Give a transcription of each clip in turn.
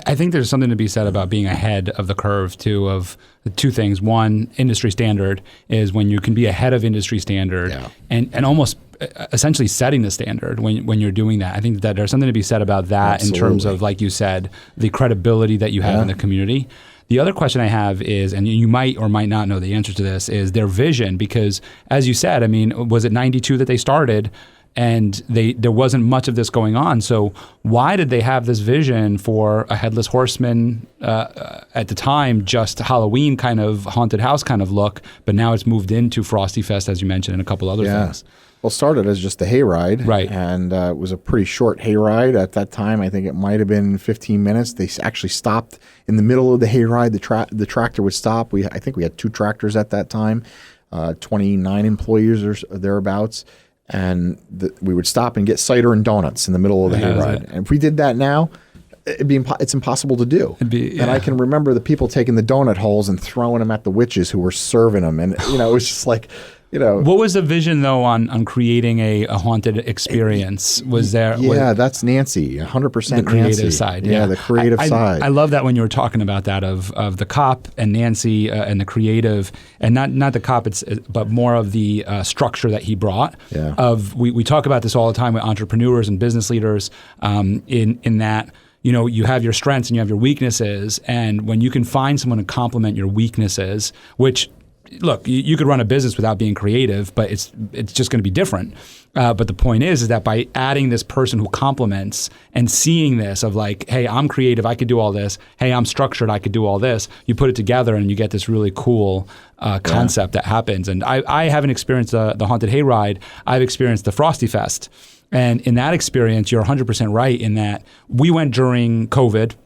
I think there's something to be said about being ahead of the curve too, of two things. One, industry standard is when you can be ahead of industry standard and almost essentially setting the standard when you're doing that. I think that there's something to be said about that. Absolutely. In terms of, like you said, the credibility that you have in the community. The other question I have is, and you might or might not know the answer to this, is their vision. Because as you said, I mean, was it 92 that they started? And there wasn't much of this going on. So why did they have this vision for a Headless Horseman at the time, just Halloween kind of haunted house kind of look, but now it's moved into Frosty Fest, as you mentioned, and a couple other things. Well, it started as just a hayride. Right. And it was a pretty short hayride at that time. I think it might have been 15 minutes. They actually stopped in the middle of the hayride. The tractor would stop. I think we had 2 tractors at that time, 29 employees or thereabouts. And we would stop and get cider and donuts in the middle of the hayride. And if we did that now, it's impossible to do. And I can remember the people taking the donut holes and throwing them at the witches who were serving them. And, it was just like, What was the vision, though, on creating a haunted experience? Was there? That's Nancy, 100% the creative Nancy. side. Yeah, the creative side. I love that when you were talking about that of the cop and Nancy and the creative, and not the cop, but more of the structure that he brought. Yeah. We talk about this all the time with entrepreneurs and business leaders in that. You have your strengths and you have your weaknesses, and when you can find someone to complement your weaknesses, which, look, you could run a business without being creative, but it's just going to be different. But the point is that by adding this person who complements and seeing this of like, hey, I'm creative, I could do all this. Hey, I'm structured, I could do all this. You put it together and you get this really cool concept that happens. And I haven't experienced the Haunted Hayride. I've experienced the Frosty Fest. And in that experience, you're 100% right in that we went during COVID.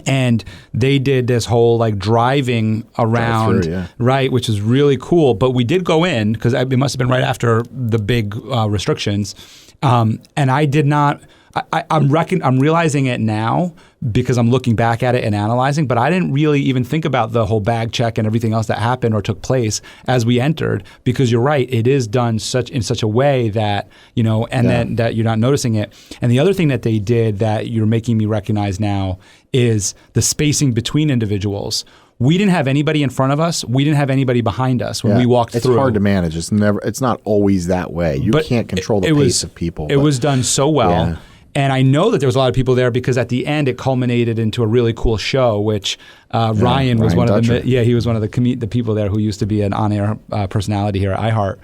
And they did this whole like driving around, right, which is really cool. But we did go in because it must have been right after the big restrictions. And I did not. I'm realizing it now because I'm looking back at it and analyzing. But I didn't really even think about the whole bag check and everything else that happened or took place as we entered. Because you're right, it is done in such a way that then that you're not noticing it. And the other thing that they did that you're making me recognize now is the spacing between individuals. We didn't have anybody in front of us. We didn't have anybody behind us when we walked through. It's hard to manage. It's not always that way. You can't control the pace of people. It was done so well. Yeah. And I know that there was a lot of people there because at the end it culminated into a really cool show, which Ryan was one of he was one of the people there who used to be an on-air personality here at iHeart.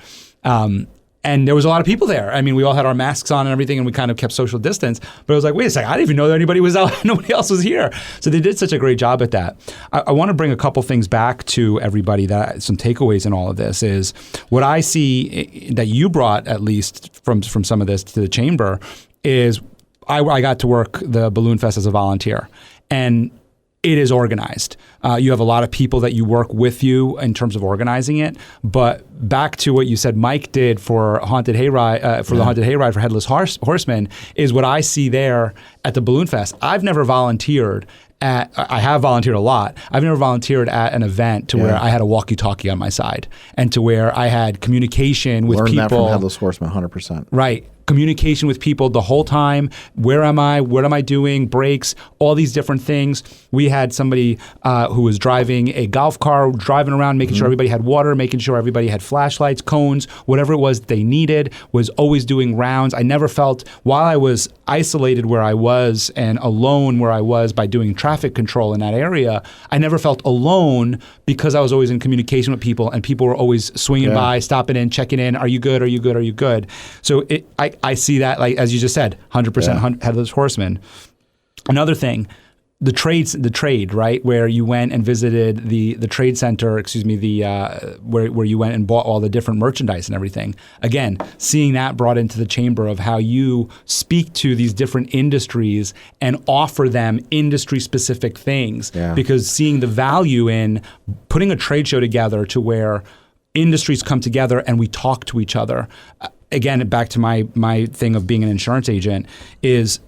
And there was a lot of people there. I mean, we all had our masks on and everything, and we kind of kept social distance. But it was like, wait a second, I didn't even know that anybody was out. Nobody else was here. So they did such a great job at that. I want to bring a couple things back to everybody, some takeaways in all of this is what I see that you brought, at least from some of this to the chamber, is I got to work the Balloon Fest as a volunteer. And it is organized. You have a lot of people that you work with you in terms of organizing it. But back to what you said Mike did for Haunted Hayride, the Haunted Hayride for Headless Horseman, is what I see there at the Balloon Fest. I've never volunteered I have volunteered a lot. I've never volunteered at an event to where I had a walkie-talkie on my side and to where I had communication with people. Learned that from Headless Horseman, 100%. Right. Communication with people the whole time. Where am I? What am I doing? Breaks, all these different things. We had somebody who was driving a golf car, driving around, making sure everybody had water, making sure everybody had flashlights, cones, whatever it was they needed, was always doing rounds. I never felt, while I was isolated where I was and alone where I was by doing traffic control in that area, I never felt alone because I was always in communication with people and people were always swinging by, stopping in, checking in. Are you good? Are you good? Are you good? So I see that, like as you just said, 100% Headless Horseman. Another thing, the trade, right, where you went and visited the trade center, where you went and bought all the different merchandise and everything. Again, seeing that brought into the chamber of how you speak to these different industries and offer them industry-specific things. Yeah. Because seeing the value in putting a trade show together to where industries come together and we talk to each other. Again, back to my thing of being an insurance agent is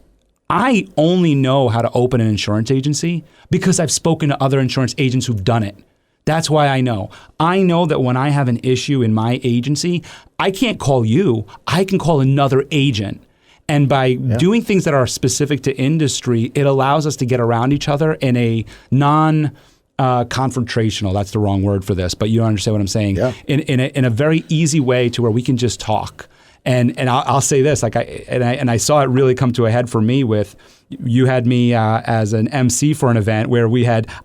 I only know how to open an insurance agency because I've spoken to other insurance agents who've done it. That's why I know. I know that when I have an issue in my agency, I can't call you. I can call another agent. And by doing things that are specific to industry, it allows us to get around each other in a confrontational, that's the wrong word for this, but you understand what I'm saying, in a very easy way to where we can just talk. And I'll say this, like I saw it really come to a head for me with, you had me as an MC for an event where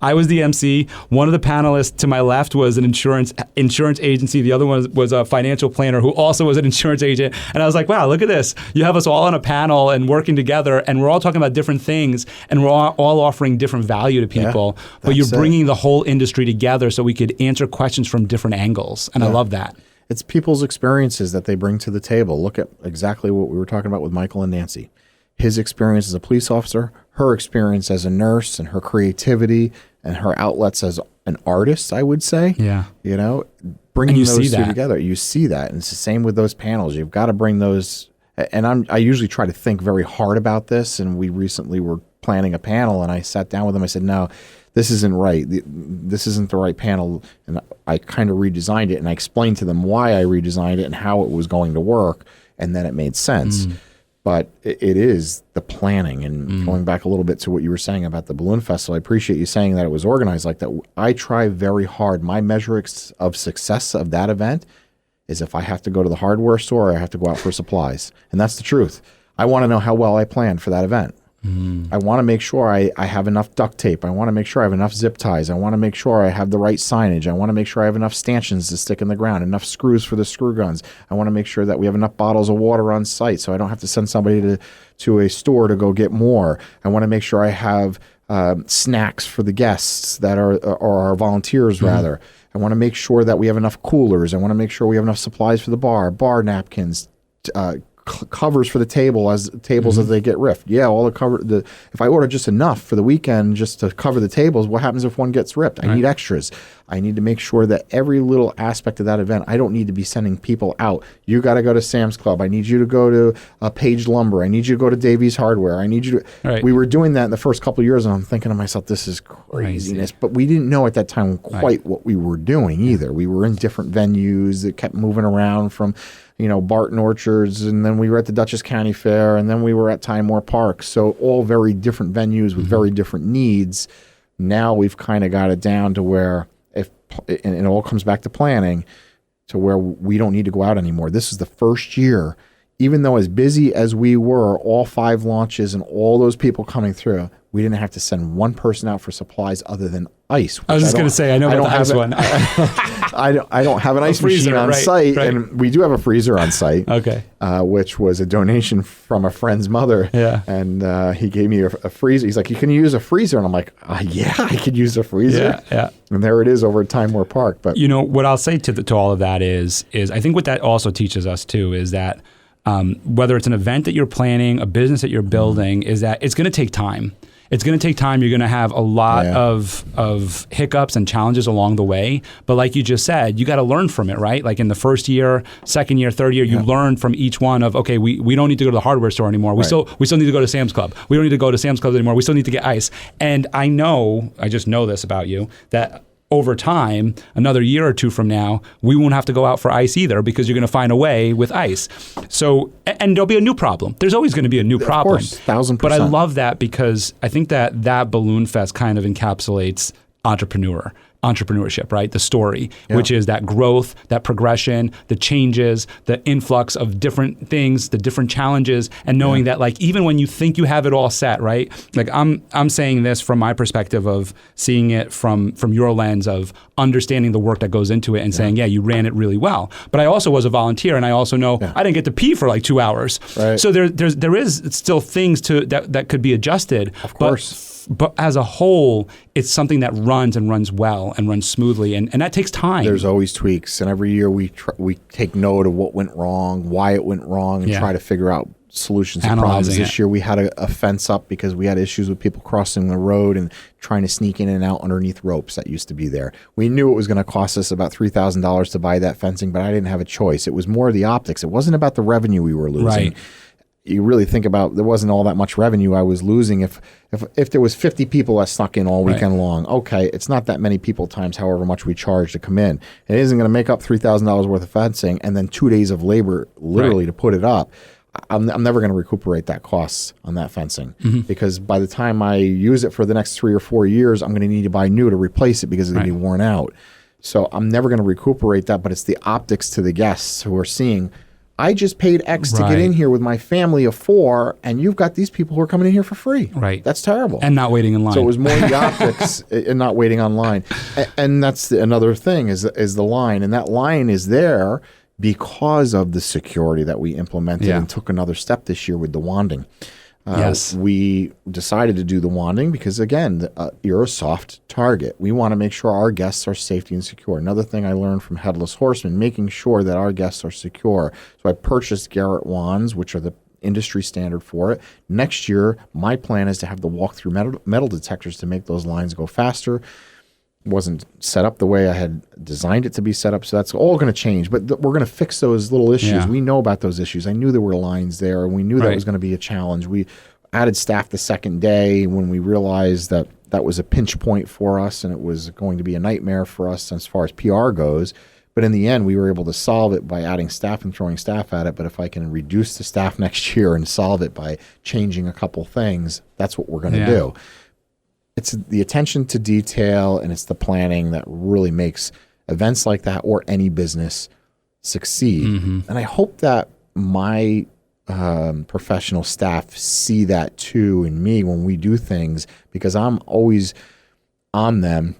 I was the MC. One of the panelists to my left was an insurance agency. The other one was a financial planner who also was an insurance agent. And I was like, wow, look at this. You have us all on a panel and working together, and we're all talking about different things, and we're all offering different value to people. But you're bringing the whole industry together so we could answer questions from different angles. And I love that. It's people's experiences that they bring to the table. Look at exactly what we were talking about with Michael and Nancy. His experience as a police officer, her experience as a nurse, and her creativity and her outlets as an artist, I would say. Yeah. You know, bringing those two together. You see that. And it's the same with those panels. You've got to bring those. And I usually try to think very hard about this. And we recently were planning a panel, and I sat down with them. I said, no, this isn't right. This isn't the right panel. And I kind of redesigned it, and I explained to them why I redesigned it and how it was going to work. And then it made sense. But it is the planning. And going back a little bit to what you were saying about the Balloon Festival, I appreciate you saying that it was organized like that. I try very hard. My measure of success of that event is if I have to go to the hardware store or I have to go out for supplies. And that's the truth. I want to know how well I planned for that event. I want to make sure I have enough duct tape. I want to make sure I have enough zip ties. I want to make sure I have the right signage. I want to make sure I have enough stanchions to stick in the ground, enough screws for the screw guns. I want to make sure that we have enough bottles of water on site so I don't have to send somebody to a store to go get more. I want to make sure I have snacks for the guests that are our volunteers, rather. I want to make sure that we have enough coolers. I want to make sure we have enough supplies for the bar napkins, covers for the tables as they get ripped. Yeah, all if I order just enough for the weekend just to cover the tables, what happens if one gets ripped? I need extras. I need to make sure that every little aspect of that event, I don't need to be sending people out. You got to go to Sam's Club. I need you to go to Page Lumber. I need you to go to Davies Hardware. I need you to. We were doing that in the first couple of years, and I'm thinking to myself, this is craziness. But we didn't know at that time quite what we were doing either. We were in different venues that kept moving around from, Barton Orchards, and then we were at the Dutchess County Fair, and then we were at Timor Park. So all very different venues with very different needs. Now we've kind of got it down to where, and it all comes back to planning, to where we don't need to go out anymore. This is the first year, even though as busy as we were, all 5 launches and all those people coming through, we didn't have to send one person out for supplies other than ice. I was just going to say, I know about the ice one. I don't have an ice machine on site, and we do have a freezer on site, which was a donation from a friend's mother. And he gave me a freezer. He's like, "You can use a freezer," and I'm like, "Yeah, I could use a freezer." And there it is over at Timor Park. But what I'll say to all of that is I think what that also teaches us too is that whether it's an event that you're planning, a business that you're building, is that it's going to take time. It's going to take time. You're going to have a lot of hiccups and challenges along the way. But like you just said, you got to learn from it, right? Like in the first year, second year, third year, you learn from each one of, okay, we don't need to go to the hardware store anymore. We still need to go to Sam's Club. We don't need to go to Sam's Club anymore. We still need to get ice. And I just know this about you, that over time, another year or two from now, we won't have to go out for ice either, because you're going to find a way with ice. So, and there'll be a new problem. There's always going to be a new problem. Of course, 1,000%. But I love that, because I think that Balloon Fest kind of encapsulates entrepreneurship, right? The story, which is that growth, that progression, the changes, the influx of different things, the different challenges, and knowing that, like, even when you think you have it all set, right? Like I'm saying this from my perspective of seeing it from your lens of understanding the work that goes into it and saying, yeah, you ran it really well. But I also was a volunteer, and I also know I didn't get to pee for like 2 hours. Right. So there is still things that could be adjusted. Of course. But as a whole, it's something that runs well and runs smoothly, and that takes time. There's always tweaks, and every year we take note of what went wrong, why it went wrong, and try to figure out solutions to problems. This year we had a fence up because we had issues with people crossing the road and trying to sneak in and out underneath ropes that used to be there. We knew it was going to cost us about $3,000 to buy that fencing, but I didn't have a choice. It was more the optics. It wasn't about the revenue we were losing. Right. You really think about, there wasn't all that much revenue I was losing. If there was 50 people that snuck in all weekend long, okay, it's not that many people times however much we charge to come in. It isn't going to make up $3,000 worth of fencing and then 2 days of labor literally to put it up. I'm never going to recuperate that cost on that fencing Mm-hmm. because by the time I use it for the next 3 or 4 years, I'm going to need to buy new to replace it because it's going to be worn out. So I'm never going to recuperate that, but it's the optics to the guests who are seeing, I just paid X to get in here with my family of 4, and you've got these people who are coming in here for free. Right. That's terrible. And not waiting in line. So it was more the optics and not waiting online. And that's another thing is the line. And that line is there because of the security that we implemented and took another step this year with the wanding. Yes. We decided to do the wanding because, again, you're a soft target. We want to make sure our guests are safety and secure. Another thing I learned from Headless Horseman, making sure that our guests are secure. So I purchased Garrett wands, which are the industry standard for it. Next year, my plan is to have the walk-through metal detectors to make those lines go faster. Wasn't set up the way I had designed it to be set up, so that's all going to change. But we're going to fix those little issues. Yeah. We know about those issues. I knew there were lines there, and we knew that was going to be a challenge. We added staff the second day when we realized that that was a pinch point for us, and it was going to be a nightmare for us as far as PR goes. But in the end, we were able to solve it by adding staff and throwing staff at it. But if I can reduce the staff next year and solve it by changing a couple things, that's what we're going to do. It's the attention to detail and it's the planning that really makes events like that or any business succeed. And I hope that my professional staff see that too in me when we do things, because I'm always on them.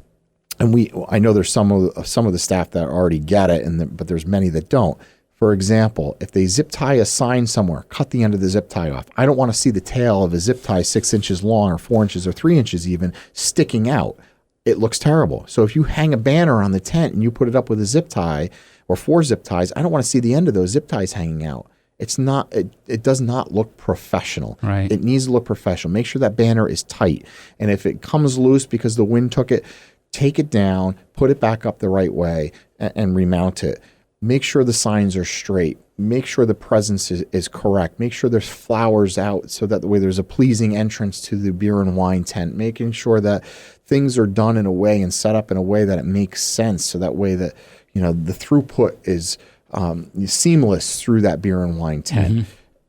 And I know there's some of the staff that already get it, but there's many that don't. For example, if they zip tie a sign somewhere, cut the end of the zip tie off. I don't want to see the tail of a zip tie 6 inches long or 4 inches or 3 inches even sticking out. It looks terrible. So if you hang a banner on the tent and you put it up with a zip tie or 4 zip ties, I don't want to see the end of those zip ties hanging out. It's not. It does not look professional. Right. It needs to look professional. Make sure that banner is tight. And if it comes loose because the wind took it, take it down, put it back up the right way, and remount it. Make sure the signs are straight. Make sure the presence is correct. Make sure there's flowers out so that the way there's a pleasing entrance to the beer and wine tent. Making sure that things are done in a way and set up in a way that it makes sense, so that way that the throughput is seamless through that beer and wine tent.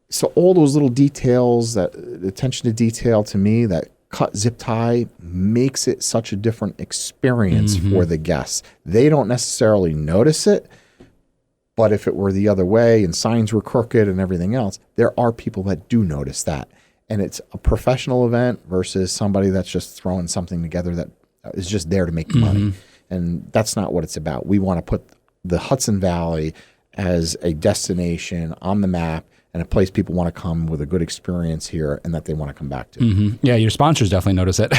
So all those little details, that attention to detail to me, that cut zip tie makes it such a different experience for the guests. They don't necessarily notice it. But if it were the other way and signs were crooked and everything else, there are people that do notice that. And it's a professional event versus somebody that's just throwing something together that is just there to make money. And that's not what it's about. We want to put the Hudson Valley as a destination on the map and a place people want to come with a good experience here and that they want to come back to. Yeah, your sponsors definitely notice it.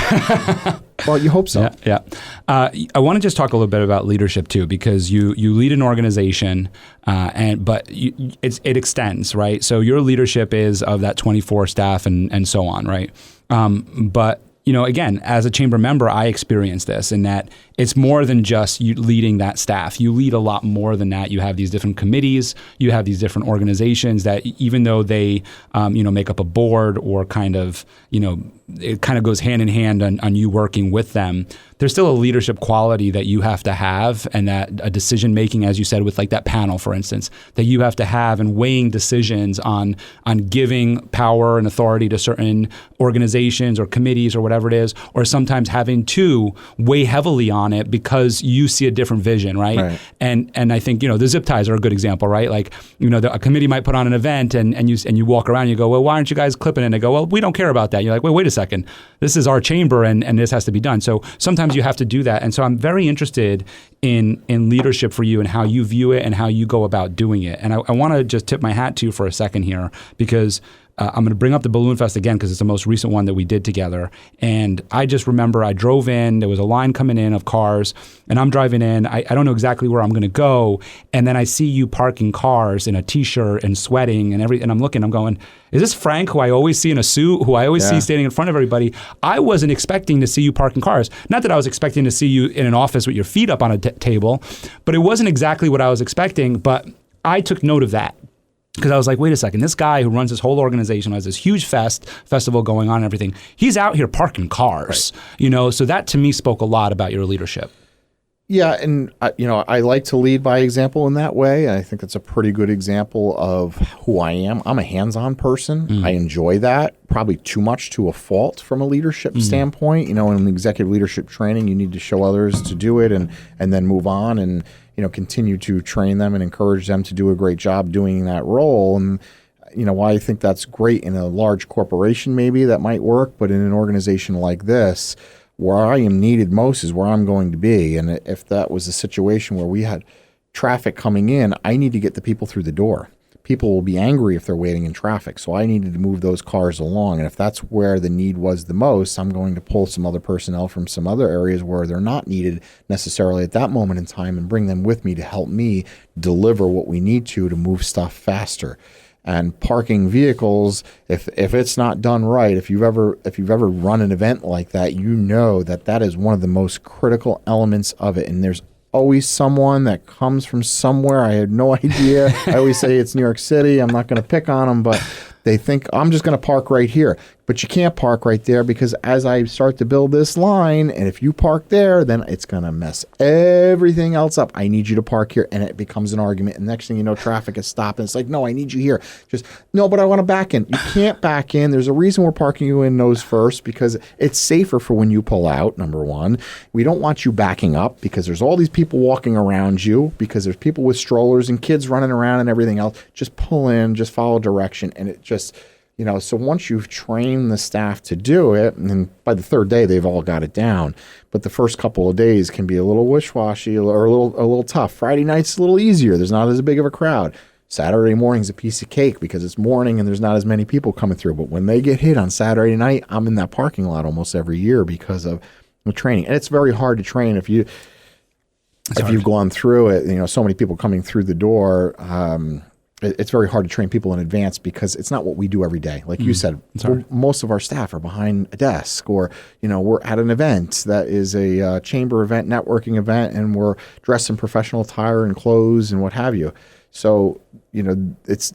Well, you hope so. Yeah. I want to just talk a little bit about leadership too, because you lead an organization, but it extends, right? So your leadership is of that 24 staff and so on, right? But again, as a chamber member, I experience this in that it's more than just you leading that staff. You lead a lot more than that. You have these different committees. You have these different organizations that even though they, make up a board or kind of, it kind of goes hand in hand on you working with them. There's still a leadership quality that you have to have, and that a decision making, as you said, with like that panel, for instance, that you have to have, and weighing decisions on giving power and authority to certain organizations or committees or whatever it is, or sometimes having to weigh heavily on it because you see a different vision, right? And I think the zip ties are a good example, right? Like a committee might put on an event and you walk around and you go, well, why aren't you guys clipping it? And they go, well, we don't care about that. You're like, wait a second, this is our chamber and this has to be done. So sometimes you have to do that. And so I'm very interested in leadership for you and how you view it and how you go about doing it. And I want to just tip my hat to you for a second here, because I'm going to bring up the Balloon Fest again because it's the most recent one that we did together. And I just remember I drove in, there was a line coming in of cars, and I'm driving in. I don't know exactly where I'm going to go. And then I see you parking cars in a T-shirt and sweating and I'm looking, I'm going, is this Frank, who I always see in a suit, who I always see standing in front of everybody? I wasn't expecting to see you parking cars. Not that I was expecting to see you in an office with your feet up on a table, but it wasn't exactly what I was expecting. But I took note of that. Because I was like, wait a second, this guy who runs this whole organization, has this huge festival going on and everything, he's out here parking cars, so that to me spoke a lot about your leadership. Yeah, and I like to lead by example in that way. I think that's a pretty good example of who I am. I'm a hands-on person. I enjoy that, probably too much to a fault from a leadership standpoint. In executive leadership training, you need to show others to do it and then move on and continue to train them and encourage them to do a great job doing that role. And why I think that's great in a large corporation, maybe that might work, but in an organization like this, where I am needed most is where I'm going to be. And if that was a situation where we had traffic coming in, I need to get the people through the door. People will be angry if they're waiting in traffic. So I needed to move those cars along. And if that's where the need was the most, I'm going to pull some other personnel from some other areas where they're not needed necessarily at that moment in time and bring them with me to help me deliver what we need to move stuff faster. And parking vehicles, if it's not done right, if you've ever run an event like that, that is one of the most critical elements of it. And there's always someone that comes from somewhere. I had no idea. I always say it's New York City. I'm not going to pick on them, but they think I'm just going to park right here. But you can't park right there because as I start to build this line, and if you park there, then it's going to mess everything else up. I need you to park here, and it becomes an argument. And next thing you know, traffic is stopping. It's like, no, I need you here. Just, no, but I want to back in. You can't back in. There's a reason we're parking you in nose first because it's safer for when you pull out, number one. We don't want you backing up because there's all these people walking around you because there's people with strollers and kids running around and everything else. Just pull in, just follow direction, and it just... so once you've trained the staff to do it, and by the third day, they've all got it down. But the first couple of days can be a little wish-washy or a little tough. Friday night's a little easier. There's not as big of a crowd. Saturday morning's a piece of cake because it's morning and there's not as many people coming through. But when they get hit on Saturday night, I'm in that parking lot almost every year because of the training. And it's very hard to train if you've gone through it. So many people coming through the door. It's very hard to train people in advance because it's not what we do every day. Like you said, most of our staff are behind a desk or, we're at an event that is a chamber event, networking event, and we're dressed in professional attire and clothes and what have you. So,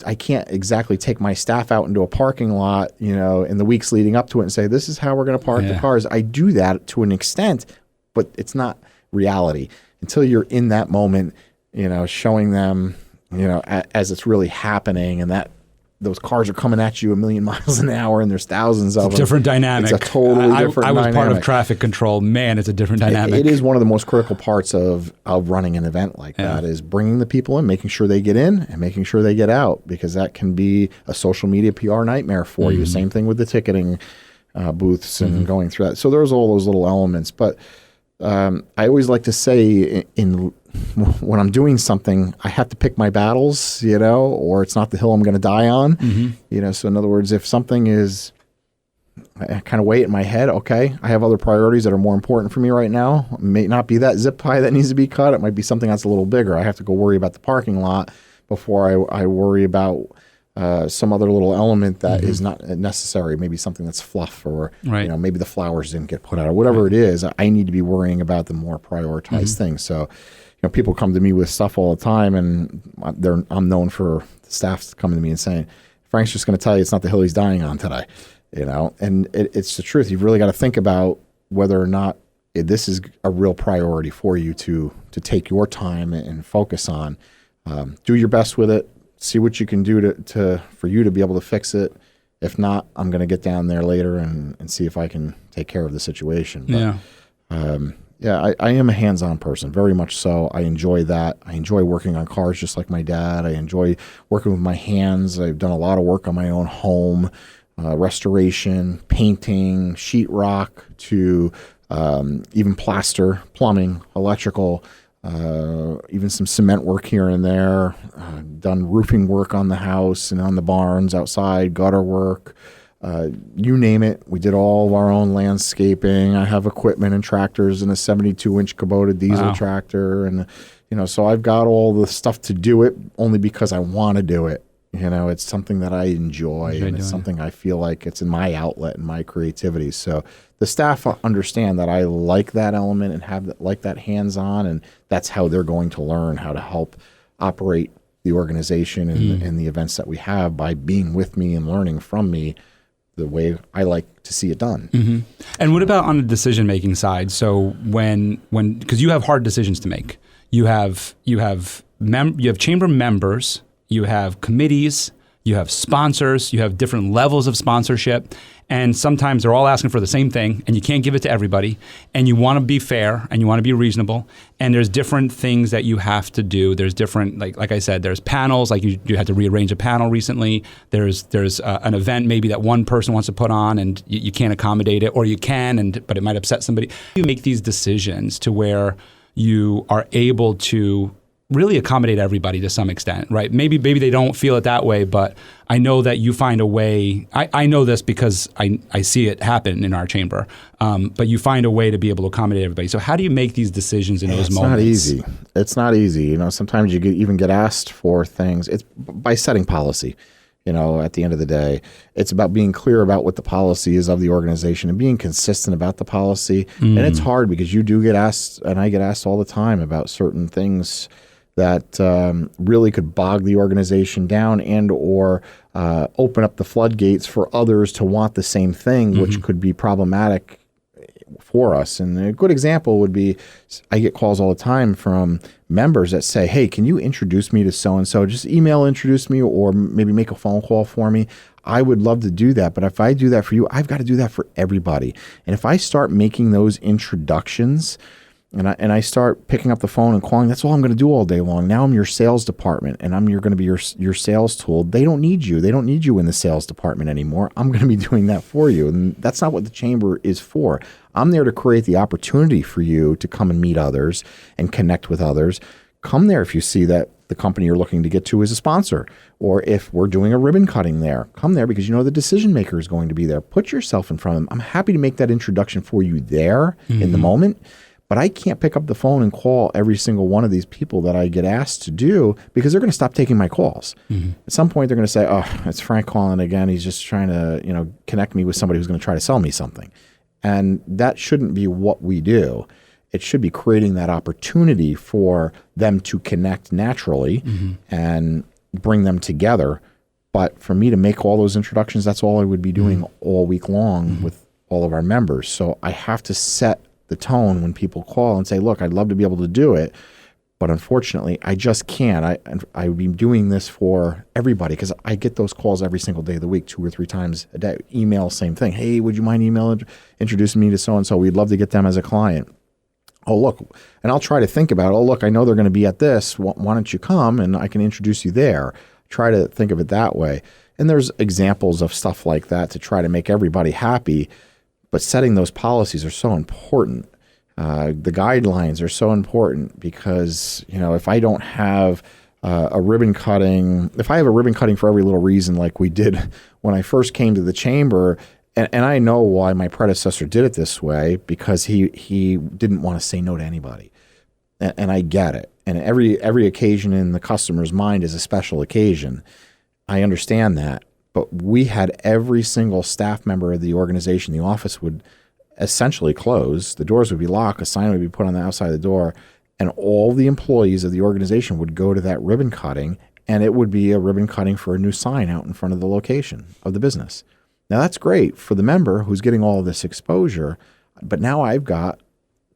I can't exactly take my staff out into a parking lot, in the weeks leading up to it and say, this is how we're going to park the cars. I do that to an extent, but it's not reality until you're in that moment, showing them, as it's really happening and that those cars are coming at you a million miles an hour and there's thousands of them. Different dynamic. It's a totally different dynamic. I was part of traffic control. Man, it's a different dynamic. It is one of the most critical parts of running an event like that is bringing the people in, making sure they get in and making sure they get out because that can be a social media PR nightmare for you. Same thing with the ticketing booths and going through that. So there's all those little elements. But I always like to say when I'm doing something, I have to pick my battles, or it's not the hill I'm going to die on. So in other words, if something is I kind of weigh it in my head, okay, I have other priorities that are more important for me right now. It may not be that zip tie that needs to be cut. It might be something that's a little bigger. I have to go worry about the parking lot before I worry about some other little element that is not necessary, maybe something that's fluff or maybe the flowers didn't get put out or whatever it is. I need to be worrying about the more prioritized things. So people come to me with stuff all the time, and I'm known for the staff coming to me and saying, Frank's just going to tell you it's not the hill he's dying on today, and it's the truth. You've really got to think about whether or not this is a real priority for you to take your time and focus on. Do your best with it. See what you can do for you to be able to fix it. If not, I'm going to get down there later and see if I can take care of the situation. But, I am a hands-on person, very much so. I enjoy that. I enjoy working on cars just like my dad. I enjoy working with my hands. I've done a lot of work on my own home, restoration, painting, sheetrock, to even plaster, plumbing, electrical, even some cement work here and there, done roofing work on the house and on the barns outside, gutter work, you name it. We did all of our own landscaping. I have equipment and tractors and a 72-inch Kubota diesel tractor. And, so I've got all the stuff to do it only because I want to do it. It's something that I enjoy and it's something I feel like it's in my outlet and my creativity. So the staff understand that I like that element and like that hands-on, and that's how they're going to learn how to help operate the organization and the events that we have by being with me and learning from me the way I like to see it done. Mm-hmm. And what about on the decision-making side? So when because you have hard decisions to make, you have chamber members, you have committees, you have sponsors, you have different levels of sponsorship, and sometimes they're all asking for the same thing, and you can't give it to everybody, and you want to be fair, and you want to be reasonable, and there's different things that you have to do. There's different, like I said, there's panels, like you had to rearrange a panel recently. There's an event maybe that one person wants to put on, and you can't accommodate it, or you can, but it might upset somebody. You make these decisions to where you are able to really accommodate everybody to some extent, right? Maybe they don't feel it that way, but I know that you find a way. I know this because I see it happen in our chamber, but you find a way to be able to accommodate everybody. So how do you make these decisions in those moments? It's not easy. You know, sometimes you even get asked for things. It's by setting policy. You know, at the end of the day, it's about being clear about what the policy is of the organization and being consistent about the policy. And it's hard because you do get asked, and I get asked all the time about certain things that really could bog the organization down and or open up the floodgates for others to want the same thing, which could be problematic for us. And a good example would be, I get calls all the time from members that say, hey, can you introduce me to so-and-so? Just email introduce me, or maybe make a phone call for me. I would love to do that. But if I do that for you, I've got to do that for everybody. And if I start making those introductions, and I start picking up the phone and calling, that's all I'm going to do all day long. Now I'm your sales department, and I'm going to be your sales tool. They don't need you. They don't need you in the sales department anymore. I'm going to be doing that for you. And that's not what the chamber is for. I'm there to create the opportunity for you to come and meet others and connect with others. Come there if you see that the company you're looking to get to is a sponsor, or if we're doing a ribbon cutting there. Come there because you know the decision maker is going to be there. Put yourself in front of them. I'm happy to make that introduction for you there in the moment. But I can't pick up the phone and call every single one of these people that I get asked to do, because they're going to stop taking my calls. At some point, they're going to say, oh, it's Frank calling again. He's just trying to, connect me with somebody who's going to try to sell me something. And that shouldn't be what we do. It should be creating that opportunity for them to connect naturally and bring them together. But for me to make all those introductions, that's all I would be doing all week long with all of our members. So I have to set the tone when people call and say, look, I'd love to be able to do it, but unfortunately I just can't. I would be doing this for everybody, because I get those calls every single day of the week, 2 or 3 times a day. Email, same thing. Hey, would you mind introducing me to so-and-so? We'd love to get them as a client. Oh, look, and I'll try to think about, oh, look, I know they're going to be at this. Why don't you come and I can introduce you there? Try to think of it that way. And there's examples of stuff like that to try to make everybody happy. But setting those policies are so important. The guidelines are so important, because, if I don't have a ribbon cutting, if I have a ribbon cutting for every little reason, like we did when I first came to the chamber, and I know why my predecessor did it this way, because he didn't want to say no to anybody. And I get it. And every occasion in the customer's mind is a special occasion. I understand that. But we had every single staff member of the organization, the office would essentially close, the doors would be locked, a sign would be put on the outside of the door, and all the employees of the organization would go to that ribbon cutting, and it would be a ribbon cutting for a new sign out in front of the location of the business. Now that's great for the member who's getting all of this exposure, but now I've got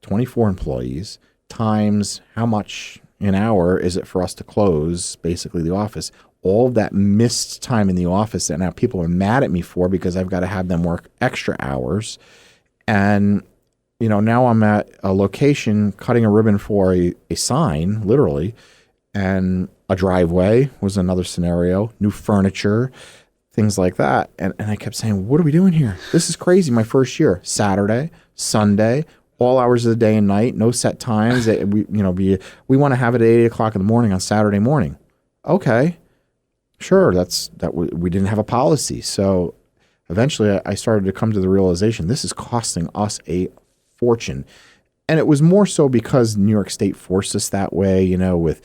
24 employees times how much an hour is it for us to close basically the office. All of that missed time in the office that now people are mad at me for, because I've got to have them work extra hours. And, now I'm at a location cutting a ribbon for a sign, literally, and a driveway was another scenario, new furniture, things like that. And I kept saying, what are we doing here? This is crazy. My first year, Saturday, Sunday, all hours of the day and night, no set times. We want to have it at 8 o'clock in the morning on Saturday morning. Okay. Sure, we didn't have a policy. So eventually I started to come to the realization this is costing us a fortune. And it was more so because New York State forced us that way, with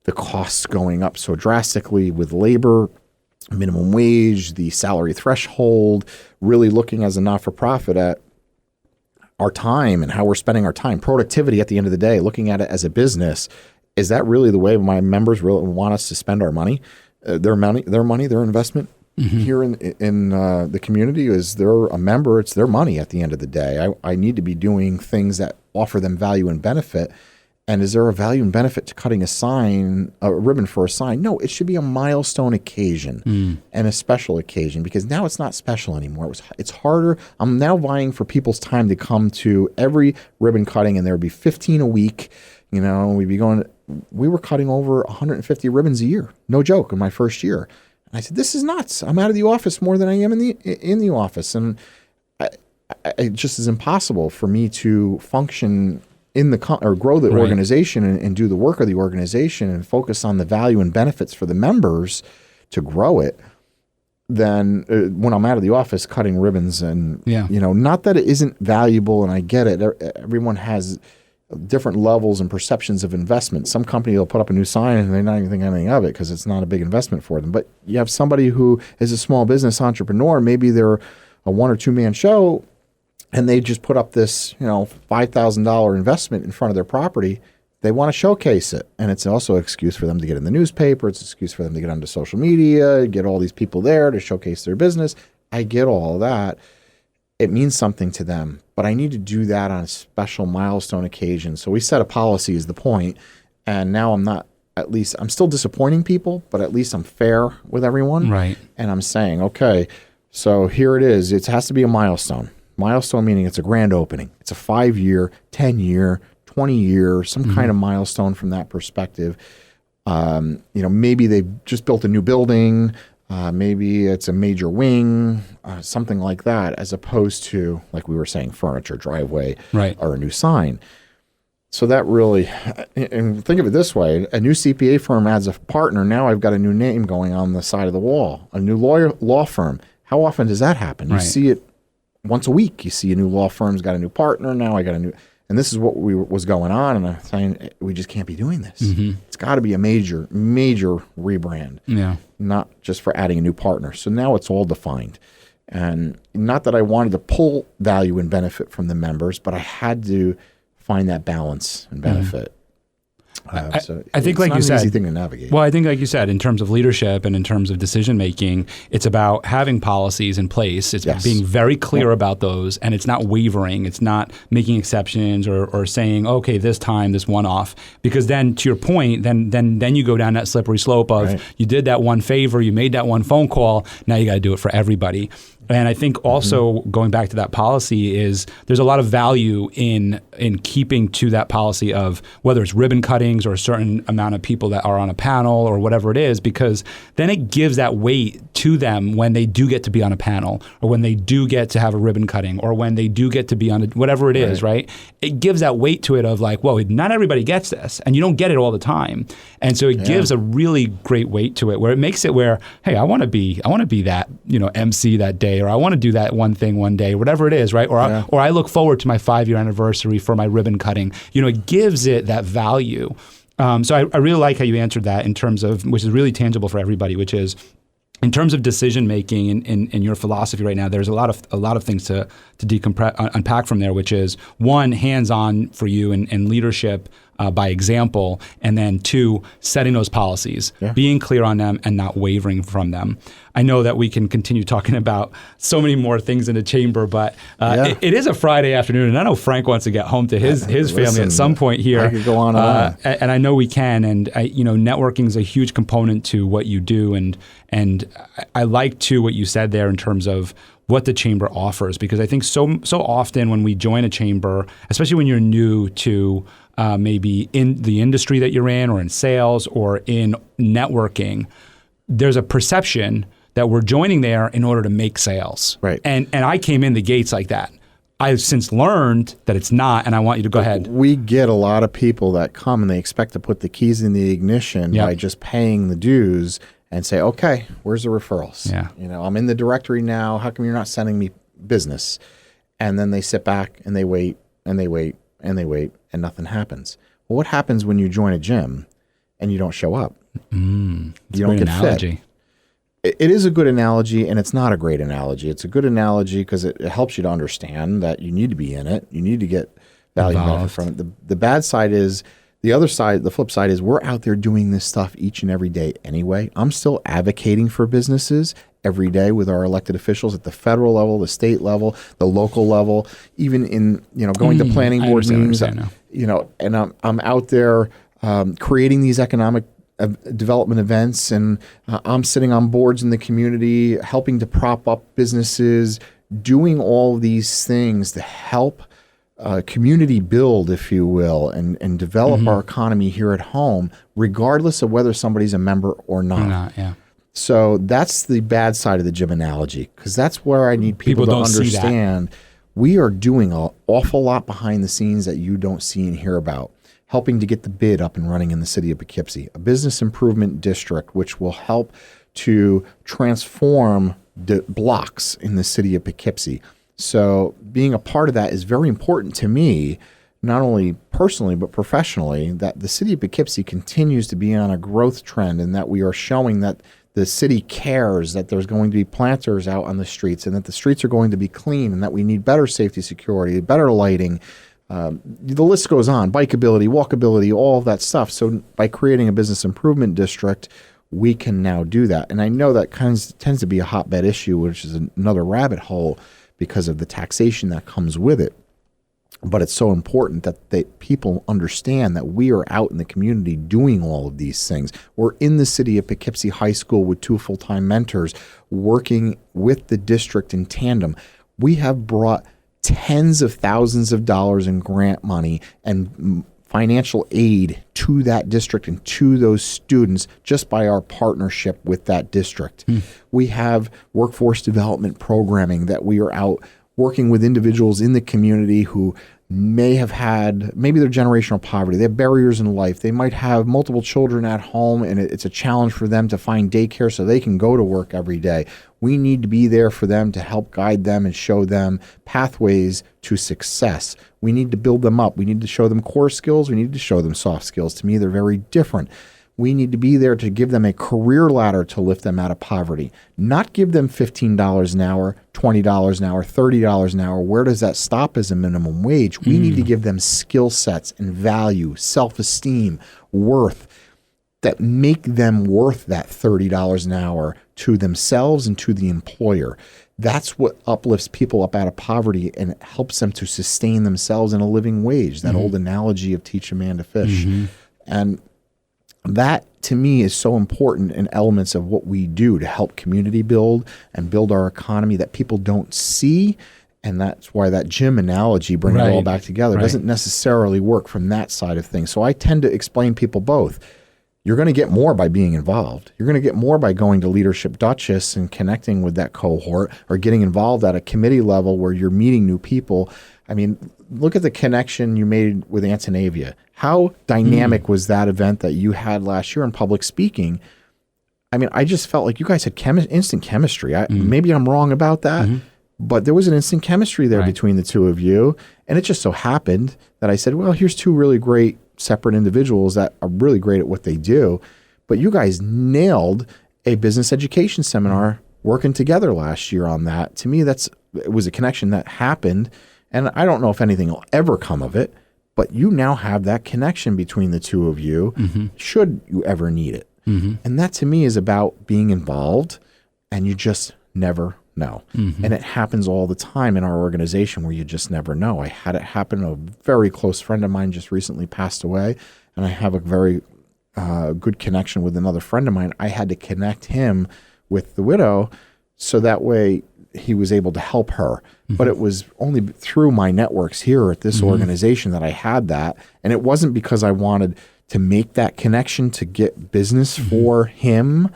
the costs going up so drastically with labor, minimum wage, the salary threshold, really looking as a not-for-profit at our time and how we're spending our time, productivity at the end of the day, looking at it as a business. Is that really the way my members really want us to spend our money? Their money, their investment? here in the community is they're a member. It's their money at the end of the day. I need to be doing things that offer them value and benefit. And is there a value and benefit to cutting a ribbon for a sign? No, it should be a milestone occasion and a special occasion, because now it's not special anymore. It's harder. I'm now vying for people's time to come to every ribbon cutting, and there would be 15 a week. You know, we were cutting over 150 ribbons a year. No joke, in my first year. And I said, this is nuts. I'm out of the office more than I am in the office. And it just is impossible for me to function or grow the organization and do the work of the organization and focus on the value and benefits for the members to grow it, than when I'm out of the office cutting ribbons. And, not that it isn't valuable, and I get it. Everyone has different levels and perceptions of investment. Some company will put up a new sign and they're not even thinking anything of it because it's not a big investment for them. But you have somebody who is a small business entrepreneur, maybe they're a 1 or 2 man show, and they just put up this, $5,000 investment in front of their property. They want to showcase it. And it's also an excuse for them to get in the newspaper. It's an excuse for them to get onto social media, get all these people there to showcase their business. I get all of that. It means something to them, but I need to do that on a special milestone occasion. So we set a policy is the point. And now I'm still disappointing people, but at least I'm fair with everyone. Right. And I'm saying, okay, so here it is. It has to be a milestone. Milestone meaning it's a grand opening. It's a 5-year, 10-year, 20-year, some kind of milestone from that perspective. Maybe they've just built a new building. Maybe it's a major wing, something like that, as opposed to, like we were saying, furniture, driveway, or a new sign. So that really, and think of it this way, a new CPA firm adds a partner. Now I've got a new name going on the side of the wall, a new law firm. How often does that happen? You see it once a week. You see a new law firm's got a new partner. Now I got a new, and this is what was going on. And I'm saying, we just can't be doing this. It's got to be a major rebrand. Yeah. Not just for adding a new partner. So now it's all defined. And not that I wanted to pull value and benefit from the members, but I had to find that balance and benefit. So I think, like you said, it's not an easy thing to navigate. Well, I think, like you said, in terms of leadership and in terms of decision making, it's about having policies in place. It's being very clear about those, and it's not wavering. It's not making exceptions or saying, okay, this time, this one-off. Because then, to your point, then you go down that slippery slope of you did that one favor, you made that one phone call, now you got to do it for everybody. And I think also going back to that policy is there's a lot of value in keeping to that policy of whether it's ribbon cuttings or a certain amount of people that are on a panel or whatever it is, because then it gives that weight to them when they do get to be on a panel or when they do get to have a ribbon cutting or when they do get to be on whatever it is, right? It gives that weight to it of like, whoa, not everybody gets this and you don't get it all the time. And so it gives a really great weight to it where it makes it where, hey, I want to be that, MC that day, or I want to do that one thing one day, whatever it is, right? Or I look forward to my 5-year anniversary for my ribbon cutting. It gives it that value. So I really like how you answered that in terms of, which is really tangible for everybody, which is in terms of decision making in your philosophy right now. There's a lot of things to unpack from there, which is 1, hands-on for you and leadership by example, and then 2, setting those policies, being clear on them and not wavering from them. I know that we can continue talking about so many more things in the chamber, but it is a Friday afternoon, and I know Frank wants to get home to his family at some point here. I could go on and on. And I know we can, and networking is a huge component to what you do, and I like too what you said there in terms of what the chamber offers, because I think so often when we join a chamber, especially when you're new to maybe in the industry that you're in or in sales or in networking, there's a perception that we're joining there in order to make sales. Right. And I came in the gates like that. I've since learned that it's not, and I want you to go ahead. We get a lot of people that come and they expect to put the keys in the ignition by just paying the dues and say, okay, where's the referrals? Yeah. I'm in the directory now. How come you're not sending me business? And then they sit back and they wait and they wait and they wait and nothing happens. Well, what happens when you join a gym and you don't show up? You don't get fit. It is a good analogy, and it's not a great analogy. It's a good analogy because it helps you to understand that you need to be in it. You need to get value benefit from it. The bad side is, the other side, the flip side is we're out there doing this stuff each and every day anyway. I'm still advocating for businesses every day with our elected officials at the federal level, the state level, the local level, even in, going to planning board meetings, and I'm out there creating these economic development events, and I'm sitting on boards in the community, helping to prop up businesses, doing all these things to help community build, if you will, and develop our economy here at home, regardless of whether somebody's a member or not. So that's the bad side of the gym analogy, because that's where I need people to understand we are doing an awful lot behind the scenes that you don't see and hear about, helping to get the bid up and running in the city of Poughkeepsie, a business improvement district which will help to transform the blocks in the city of Poughkeepsie. So being a part of that is very important to me, not only personally but professionally, that the city of Poughkeepsie continues to be on a growth trend, and that we are showing that the city cares, that there's going to be planters out on the streets, and that the streets are going to be clean, and that we need better safety, security, better lighting. The list goes on, bikeability, walkability, all of that stuff. So by creating a business improvement district, we can now do that. And I know that tends to be a hotbed issue, which is another rabbit hole because of the taxation that comes with it. But it's so important that people understand that we are out in the community doing all of these things. We're in the city of Poughkeepsie High School with 2 full-time mentors working with the district in tandem. We have brought tens of thousands of dollars in grant money and financial aid to that district and to those students just by our partnership with that district. We have workforce development programming that we are out working with individuals in the community who maybe they're generational poverty. They have barriers in life. They might have multiple children at home, and it's a challenge for them to find daycare so they can go to work every day. We need to be there for them to help guide them and show them pathways to success. We need to build them up. We need to show them core skills. We need to show them soft skills. To me, they're very different. We need to be there to give them a career ladder to lift them out of poverty, not give them $15 an hour, $20 an hour, $30 an hour. Where does that stop as a minimum wage? We need to give them skill sets and value, self-esteem, worth that make them worth that $30 an hour to themselves and to the employer. That's what uplifts people up out of poverty and helps them to sustain themselves in a living wage, that old analogy of teach a man to fish. And that, to me, is so important in elements of what we do to help community build and build our economy that people don't see. And that's why that gym analogy, bringing it all back together, doesn't necessarily work from that side of things. So I tend to explain people both. You're going to get more by being involved. You're going to get more by going to Leadership Dutchess and connecting with that cohort, or getting involved at a committee level where you're meeting new people. I mean, look at the connection you made with Antonavia. How dynamic was that event that you had last year in public speaking? I mean, I just felt like you guys had instant chemistry. Maybe I'm wrong about that, but there was an instant chemistry there between the two of you. And it just so happened that I said, well, here's 2 really great separate individuals that are really great at what they do. But you guys nailed a business education seminar working together last year on that. To me, it was a connection that happened. And I don't know if anything will ever come of it, but you now have that connection between the two of you, should you ever need it. And that, to me, is about being involved, and you just never know. And it happens all the time in our organization where you just never know. I had it happen. A very close friend of mine just recently passed away, and I have a very good connection with another friend of mine. I had to connect him with the widow so that way he was able to help her. But it was only through my networks here at this organization that I had that. And it wasn't because I wanted to make that connection to get business for him,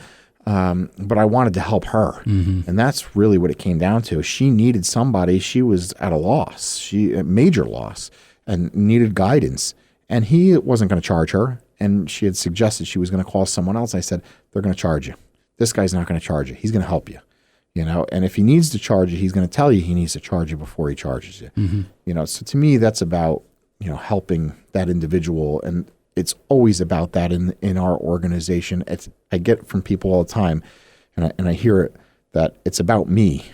but I wanted to help her. And that's really what it came down to. She needed somebody. She was at a loss, a major loss, and needed guidance. And he wasn't going to charge her. And she had suggested she was going to call someone else. I said, they're going to charge you. This guy's not going to charge you. He's going to help you. And if he needs to charge you, he's going to tell you he needs to charge you before he charges you. So to me, that's about, helping that individual. And it's always about that in our organization. I get from people all the time, and I hear it, that it's about me,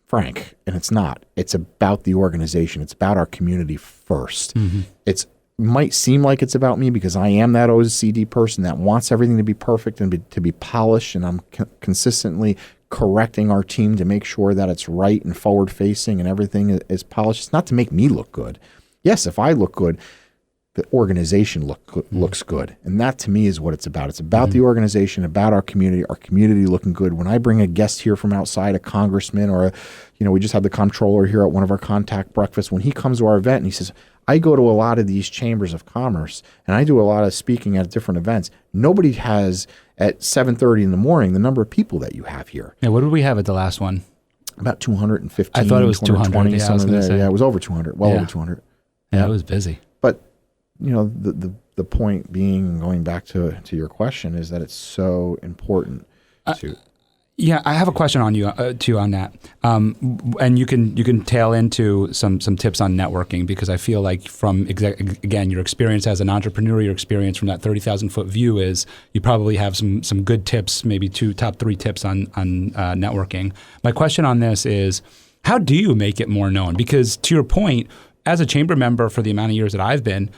Frank, and it's not. It's about the organization. It's about our community first. It might seem like it's about me because I am that OCD person that wants everything to be perfect and to be polished, and I'm consistently correcting our team to make sure that it's right and forward facing and everything is polished. It's not to make me look good. Yes, if I look good, the organization looks good. And that to me is what it's about. It's about the organization, about our community looking good. When I bring a guest here from outside, a congressman or we just had the comptroller here at one of our contact breakfasts. When he comes to our event and he says, I go to a lot of these chambers of commerce and I do a lot of speaking at different events. Nobody has at 7:30 in the morning the number of people that you have here. Yeah, what did we have at the last one? About 215. I thought it was 220. Yeah, it was over 200. Over 200. Yeah, it was busy. But the point being, going back to your question, is that it's so important to. Yeah, I have a question on you too on that, and you can tail into some tips on networking, because I feel like from again your experience as an entrepreneur, your experience from that 30,000-foot view is you probably have some good tips, maybe top 3 tips on networking. My question on this is, how do you make it more known? Because to your point, as a chamber member for the amount of years that I've been,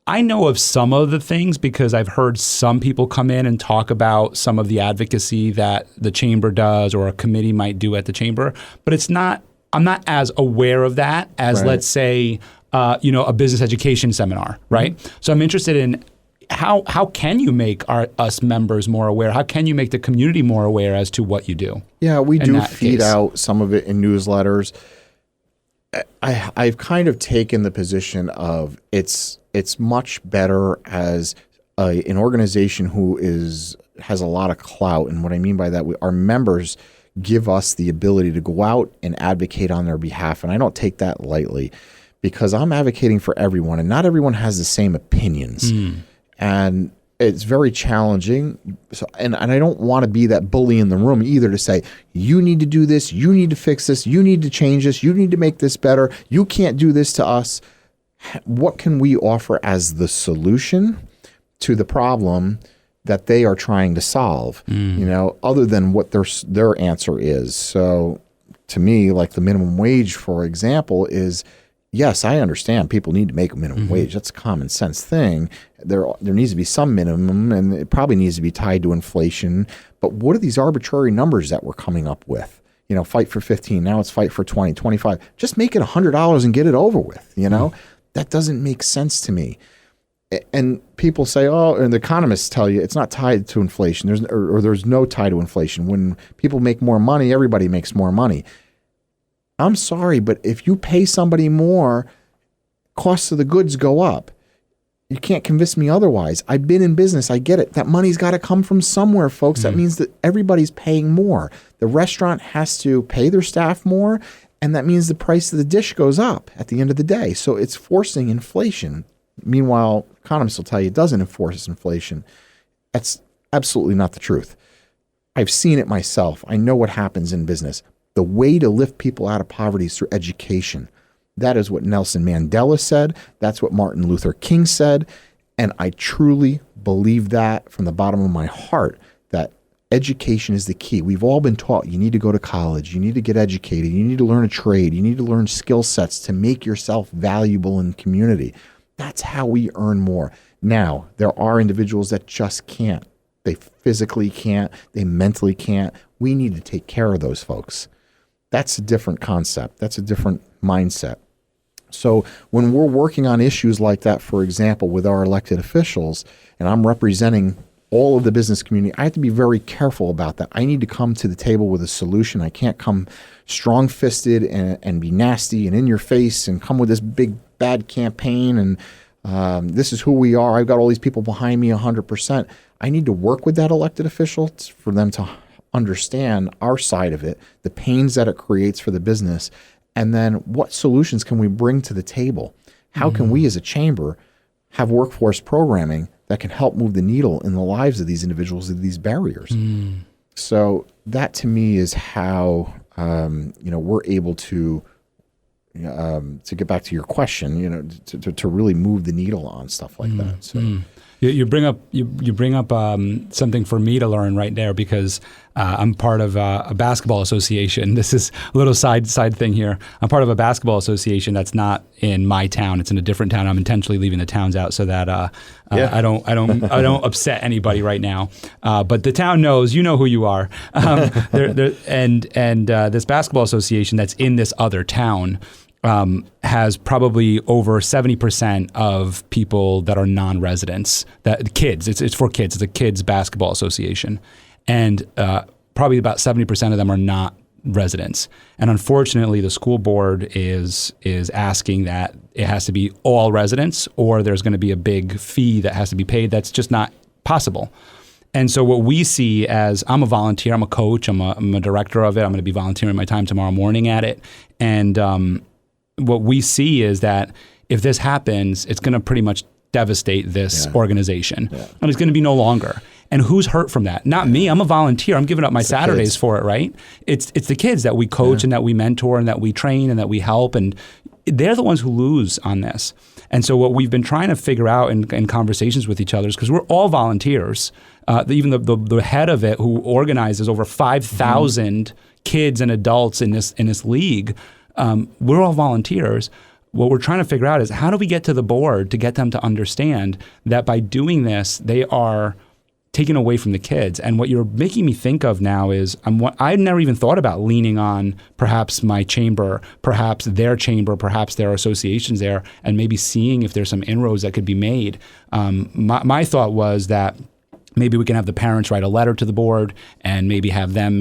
I know of some of the things because I've heard some people come in and talk about some of the advocacy that the chamber does or a committee might do at the chamber, but I'm not as aware of that as, let's say, a business education seminar, right? Mm-hmm. So I'm interested in how can you make us members more aware? How can you make the community more aware as to what you do? Yeah, we do feed out some of it in newsletters. I've kind of taken the position of it's much better as an organization who has a lot of clout. And what I mean by that, our members give us the ability to go out and advocate on their behalf. And I don't take that lightly, because I'm advocating for everyone, and not everyone has the same opinions. And it's very challenging. So, and I don't want to be that bully in the room either, to say, you need to do this, you need to fix this, you need to change this, you need to make this better, you can't do this to us. What can we offer as the solution to the problem that they are trying to solve, other than what their answer is? So to me, like the minimum wage, for example, is, yes, I understand people need to make a minimum wage. That's a common sense thing. There needs to be some minimum, and it probably needs to be tied to inflation. But what are these arbitrary numbers that we're coming up with? Fight for 15, now it's fight for 20, 25. Just make it $100 and get it over with, That doesn't make sense to me. And people say, and the economists tell you it's not tied to inflation. There's no tie to inflation. When people make more money, everybody makes more money. I'm sorry, but if you pay somebody more, costs of the goods go up. You can't convince me otherwise. I've been in business. I get it. That money's got to come from somewhere, folks. That means that everybody's paying more. The restaurant has to pay their staff more, and that means the price of the dish goes up at the end of the day. So it's forcing inflation. Meanwhile, economists will tell you it doesn't enforce inflation. That's absolutely not the truth. I've seen it myself. I know what happens in business. The way to lift people out of poverty is through education. That is what Nelson Mandela said. That's what Martin Luther King said. And I truly believe that from the bottom of my heart, that education is the key. We've all been taught you need to go to college, you need to get educated, you need to learn a trade, you need to learn skill sets to make yourself valuable in the community. That's how we earn more. Now, there are individuals that just can't. They physically can't, they mentally can't. We need to take care of those folks. That's a different concept. That's a different mindset. So when we're working on issues like that, for example, with our elected officials, and I'm representing all of the business community, I have to be very careful about that. I need to come to the table with a solution. I can't come strong-fisted and be nasty and in your face and come with this big bad campaign and this is who we are. I've got all these people behind me 100%. I need to work with that elected official for them to understand our side of it, the pains that it creates for the business, and then what solutions can we bring to the table? How can we as a chamber have workforce programming that can help move the needle in the lives of these individuals with these barriers? So that to me is how we're able to get back to your question, to really move the needle on stuff like that. So. You bring up something for me to learn right there, because I'm part of a basketball association. This is a little side thing here. I'm part of a basketball association that's not in my town. It's in a different town. I'm intentionally leaving the towns out so that I don't upset anybody right now. But the town knows, you know who you are. This basketball association that's in this other town has probably over 70% of people that are non-residents, that kids. It's for kids. It's a kids basketball association, and probably about 70% of them are not residents. And unfortunately, the school board is asking that it has to be all residents, or there's going to be a big fee that has to be paid. That's just not possible. And so what we see as, I'm a volunteer, I'm a coach, I'm a director of it. I'm going to be volunteering my time tomorrow morning at it, and what we see is that if this happens, it's going to pretty much devastate this organization, and it's going to be no longer. And who's hurt from that? Not me. I'm a volunteer. I'm giving up my Saturdays for it, right? It's the kids that we coach and that we mentor and that we train and that we help, and they're the ones who lose on this. And so what we've been trying to figure out in conversations with each other is, because we're all volunteers, even the head of it, who organizes over 5,000 kids and adults in this league, we're all volunteers. What we're trying to figure out is, how do we get to the board to get them to understand that by doing this, they are taken away from the kids. And what you're making me think of now is, I've never even thought about leaning on perhaps my chamber, perhaps their chamber, perhaps their associations there, and maybe seeing if there's some inroads that could be made. My thought was that maybe we can have the parents write a letter to the board and maybe have them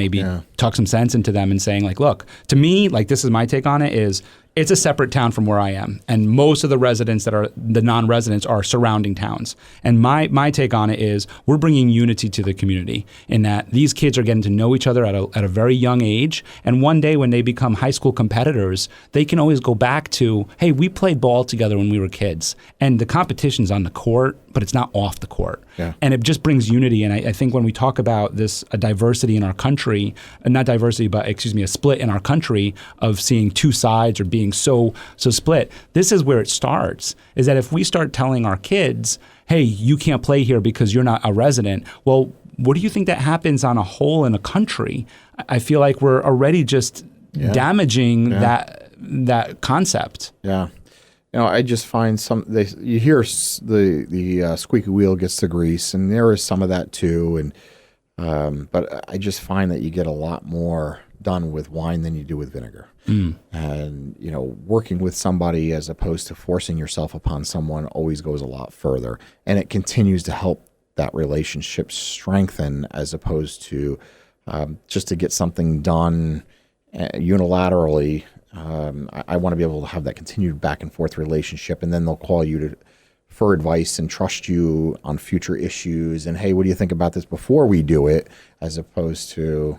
talk some sense into them and saying, like, look, to me, like, this is my take on it, is it's a separate town from where I am. And most of the residents that are the non-residents are surrounding towns. And my take on it is, we're bringing unity to the community in that these kids are getting to know each other at a very young age. And one day when they become high school competitors, they can always go back to, hey, we played ball together when we were kids. And the competition's on the court, but it's not off the court. Yeah. And it just brings unity. And I think when we talk about this, a diversity in our country, not diversity, but a split in our country of seeing two sides or being so split, this is where it starts, is that if we start telling our kids, hey, you can't play here because you're not a resident, well, what do you think that happens on a whole in a country? I feel like we're already just damaging that concept. Yeah. I just find you hear the squeaky wheel gets the grease, and there is some of that too. And but I just find that you get a lot more done with wine than you do with vinegar. And working with somebody as opposed to forcing yourself upon someone always goes a lot further, and it continues to help that relationship strengthen, as opposed to just to get something done unilaterally. I want to be able to have that continued back and forth relationship, and then they'll call you for advice and trust you on future issues. And, hey, what do you think about this before we do it? As opposed to,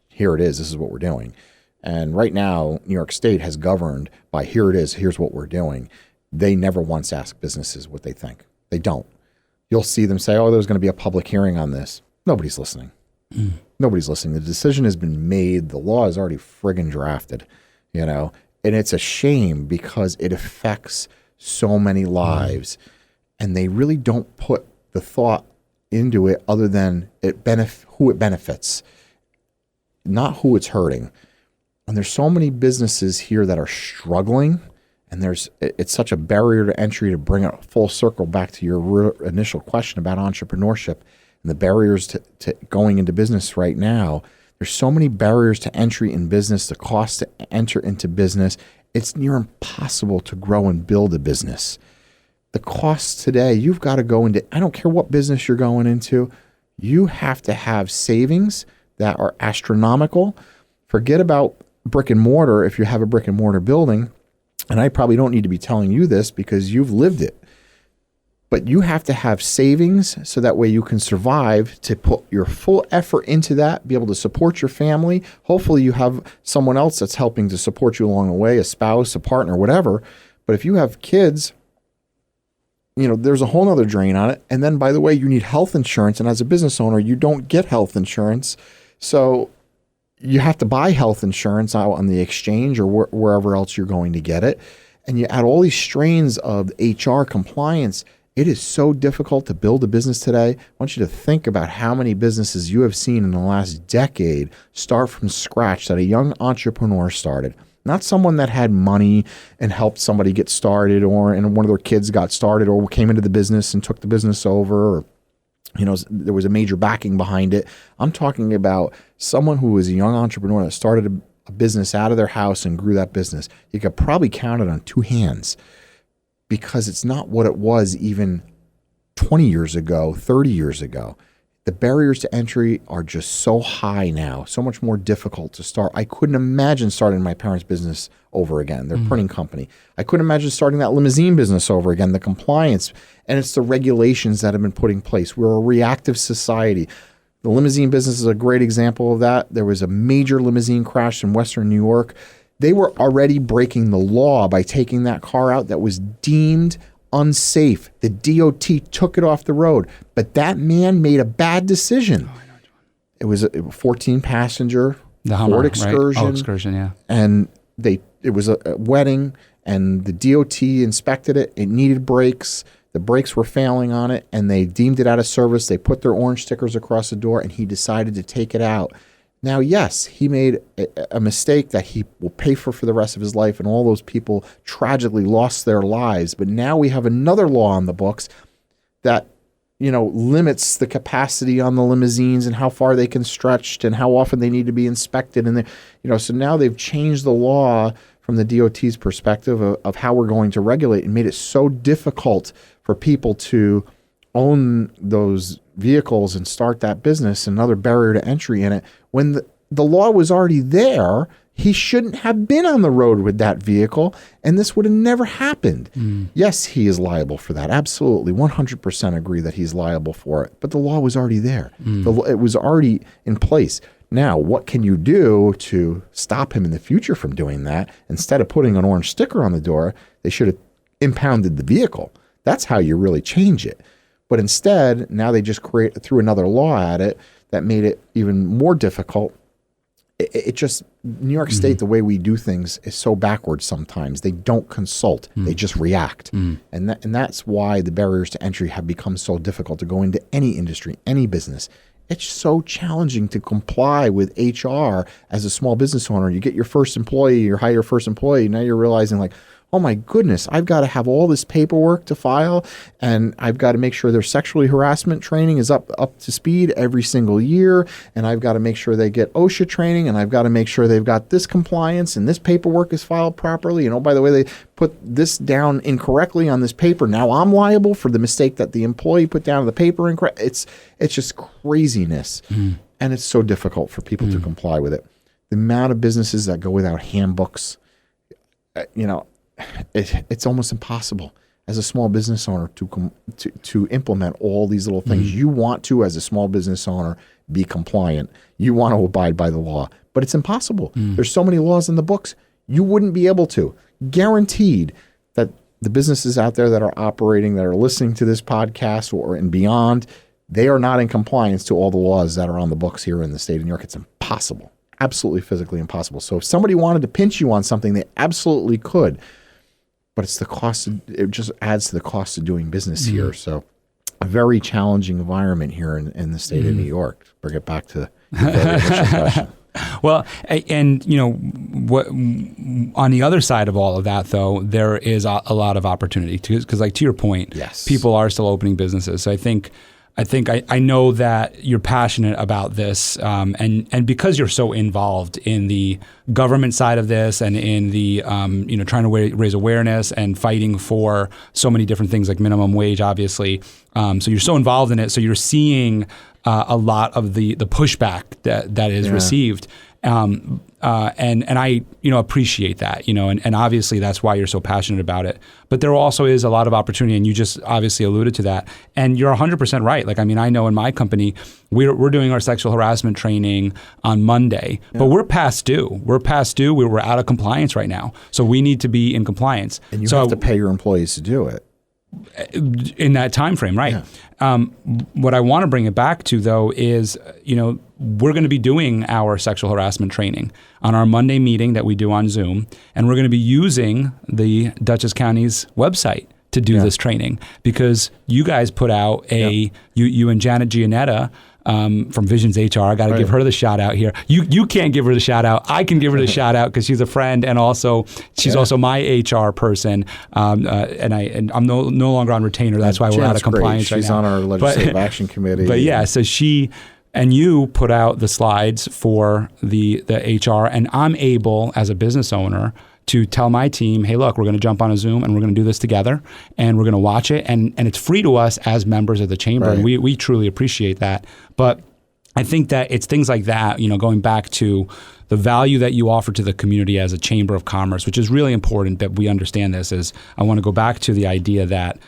here it is, this is what we're doing. And right now, New York State has governed by, here it is, here's what we're doing. They never once ask businesses what they think. They don't. You'll see them say, oh, there's going to be a public hearing on this. Nobody's listening. Nobody's listening. The decision has been made. The law is already friggin' drafted, and it's a shame because it affects so many lives, and they really don't put the thought into it other than who it benefits, not who it's hurting. And there's so many businesses here that are struggling, and it's such a barrier to entry, to bring it full circle back to your initial question about entrepreneurship. And the barriers to going into business right now, there's so many barriers to entry in business, the cost to enter into business. It's near impossible to grow and build a business. The costs today, you've got to go into, I don't care what business you're going into, you have to have savings that are astronomical. Forget about brick and mortar if you have a brick and mortar building. And I probably don't need to be telling you this because you've lived it. But you have to have savings so that way you can survive, to put your full effort into that, be able to support your family. Hopefully you have someone else that's helping to support you along the way, a spouse, a partner, whatever. But if you have kids, there's a whole other drain on it. And then, by the way, you need health insurance. And as a business owner, you don't get health insurance. So you have to buy health insurance out on the exchange or wherever else you're going to get it. And you add all these strains of HR compliance. It is so difficult to build a business today. I want you to think about how many businesses you have seen in the last decade start from scratch that a young entrepreneur started. Not someone that had money and helped somebody get started, and one of their kids got started or came into the business and took the business over, or there was a major backing behind it. I'm talking about someone who was a young entrepreneur that started a business out of their house and grew that business. You could probably count it on two hands, because it's not what it was even 20 years ago, 30 years ago. The barriers to entry are just so high now, so much more difficult to start. I couldn't imagine starting my parents' business over again, their printing company. I couldn't imagine starting that limousine business over again, the compliance, and it's the regulations that have been put in place. We're a reactive society. The limousine business is a great example of that. There was a major limousine crash in Western New York. They were already breaking the law by taking that car out that was deemed unsafe. The DOT took it off the road, but that man made a bad decision. It was a 14-passenger Ford Excursion. Right? Oh, Excursion, yeah. And it was a wedding, and the DOT inspected it. It needed brakes. The brakes were failing on it, and they deemed it out of service. They put their orange stickers across the door, and he decided to take it out. Now, yes, he made a mistake that he will pay for the rest of his life, and all those people tragically lost their lives. But now we have another law on the books that, limits the capacity on the limousines and how far they can stretch and how often they need to be inspected. And so now they've changed the law from the DOT's perspective of how we're going to regulate, and made it so difficult for people to own those vehicles and start that business, another barrier to entry in it. When the law was already there, he shouldn't have been on the road with that vehicle, and this would have never happened. Yes, he is liable for that. Absolutely, 100% agree that he's liable for it. But the law was already there. It was already in place. Now, what can you do to stop him in the future from doing that? Instead of putting an orange sticker on the door, they should have impounded the vehicle. That's how you really change it. But instead, now they just threw another law at it that made it even more difficult. New York State, the way we do things is so backwards sometimes. They don't consult. They just react. And that's why the barriers to entry have become so difficult to go into any industry, any business. It's so challenging to comply with HR as a small business owner. You get your first employee, you hire your first employee. Now you're realizing oh my goodness, I've got to have all this paperwork to file, and I've got to make sure their sexually harassment training is up to speed every single year, and I've got to make sure they get OSHA training, and I've got to make sure they've got this compliance and this paperwork is filed properly. By the way, they put this down incorrectly on this paper. Now I'm liable for the mistake that the employee put down on the paper incorrect. It's just craziness, and it's so difficult for people to comply with it. The amount of businesses that go without handbooks, it's almost impossible as a small business owner to implement all these little things. You want to, as a small business owner, be compliant. You want to abide by the law, but it's impossible. There's so many laws in the books. You wouldn't be able to. Guaranteed that the businesses out there that are operating, that are listening to this podcast and beyond, they are not in compliance to all the laws that are on the books here in the state of New York. It's impossible. Absolutely physically impossible. So if somebody wanted to pinch you on something, they absolutely could. But it's the cost. It just adds to the cost of doing business here. So a very challenging environment here in the state of New York. Bring it back to your initial question. Well, and what on the other side of all of that, though, there is a lot of opportunity because, to your point, yes, people are still opening businesses. So I know that you're passionate about this, and because you're so involved in the government side of this and in the trying to raise awareness and fighting for so many different things like minimum wage, obviously. So you're so involved in it. So you're seeing a lot of the pushback that is received. And I appreciate that, and obviously that's why you're so passionate about it. But there also is a lot of opportunity, and you just obviously alluded to that. And you're 100% right. I know in my company we're doing our sexual harassment training on Monday, but we're past due. We're out of compliance right now, so we need to be in compliance. And you have to pay your employees to do it in that time frame, right? Yeah. What I want to bring it back to, though, is we're going to be doing our sexual harassment training on our Monday meeting that we do on Zoom, and we're going to be using the Dutchess County's website to do this training, because you guys put out you and Janet Giannetta from Visions HR. I got to give her the shout out here. You can't give her the shout out. I can give her the shout out because she's a friend, and also she's also my HR person. And I'm no longer on retainer. That's why we're out of compliance right now. She's on our legislative action committee. But yeah, so she and you put out the slides for the HR, and I'm able as a business owner to tell my team, hey, look, we're going to jump on a Zoom and we're going to do this together, and we're going to watch it, and it's free to us as members of the chamber, and we truly appreciate that. But I think that it's things like that, going back to the value that you offer to the community as a chamber of commerce, which is really important that we understand this. Is I want to go back to the idea that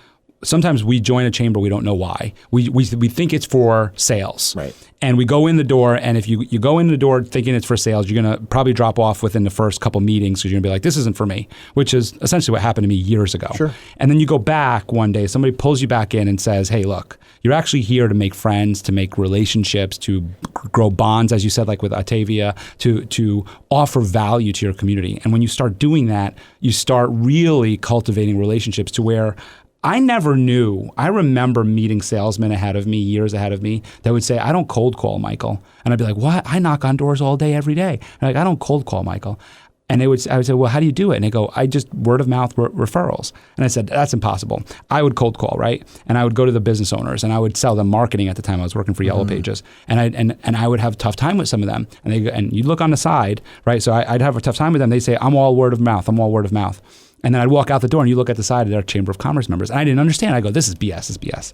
sometimes we join a chamber, we don't know why. We think it's for sales. Right. And we go in the door, and if you go in the door thinking it's for sales, you're going to probably drop off within the first couple meetings because you're going to be like, this isn't for me, which is essentially what happened to me years ago. Sure. And then you go back one day, somebody pulls you back in and says, hey, look, you're actually here to make friends, to make relationships, to grow bonds, as you said, like with Atavia, to offer value to your community. And when you start doing that, you start really cultivating relationships to where I never knew. I remember meeting salesmen years ahead of me, that would say, I don't cold call, Michael. And I'd be like, what? I knock on doors all day, every day. And I don't cold call, Michael. And I would say, well, how do you do it? And they go, I just word of mouth referrals. And I said, that's impossible. I would cold call, right? And I would go to the business owners and I would sell them marketing at the time. I was working for Yellow Pages. And I would have a tough time with some of them. And you look on the side, right? So I'd have a tough time with them. They say, I'm all word of mouth. And then I'd walk out the door and you look at the side of their Chamber of Commerce members. And I didn't understand. I go, this is BS.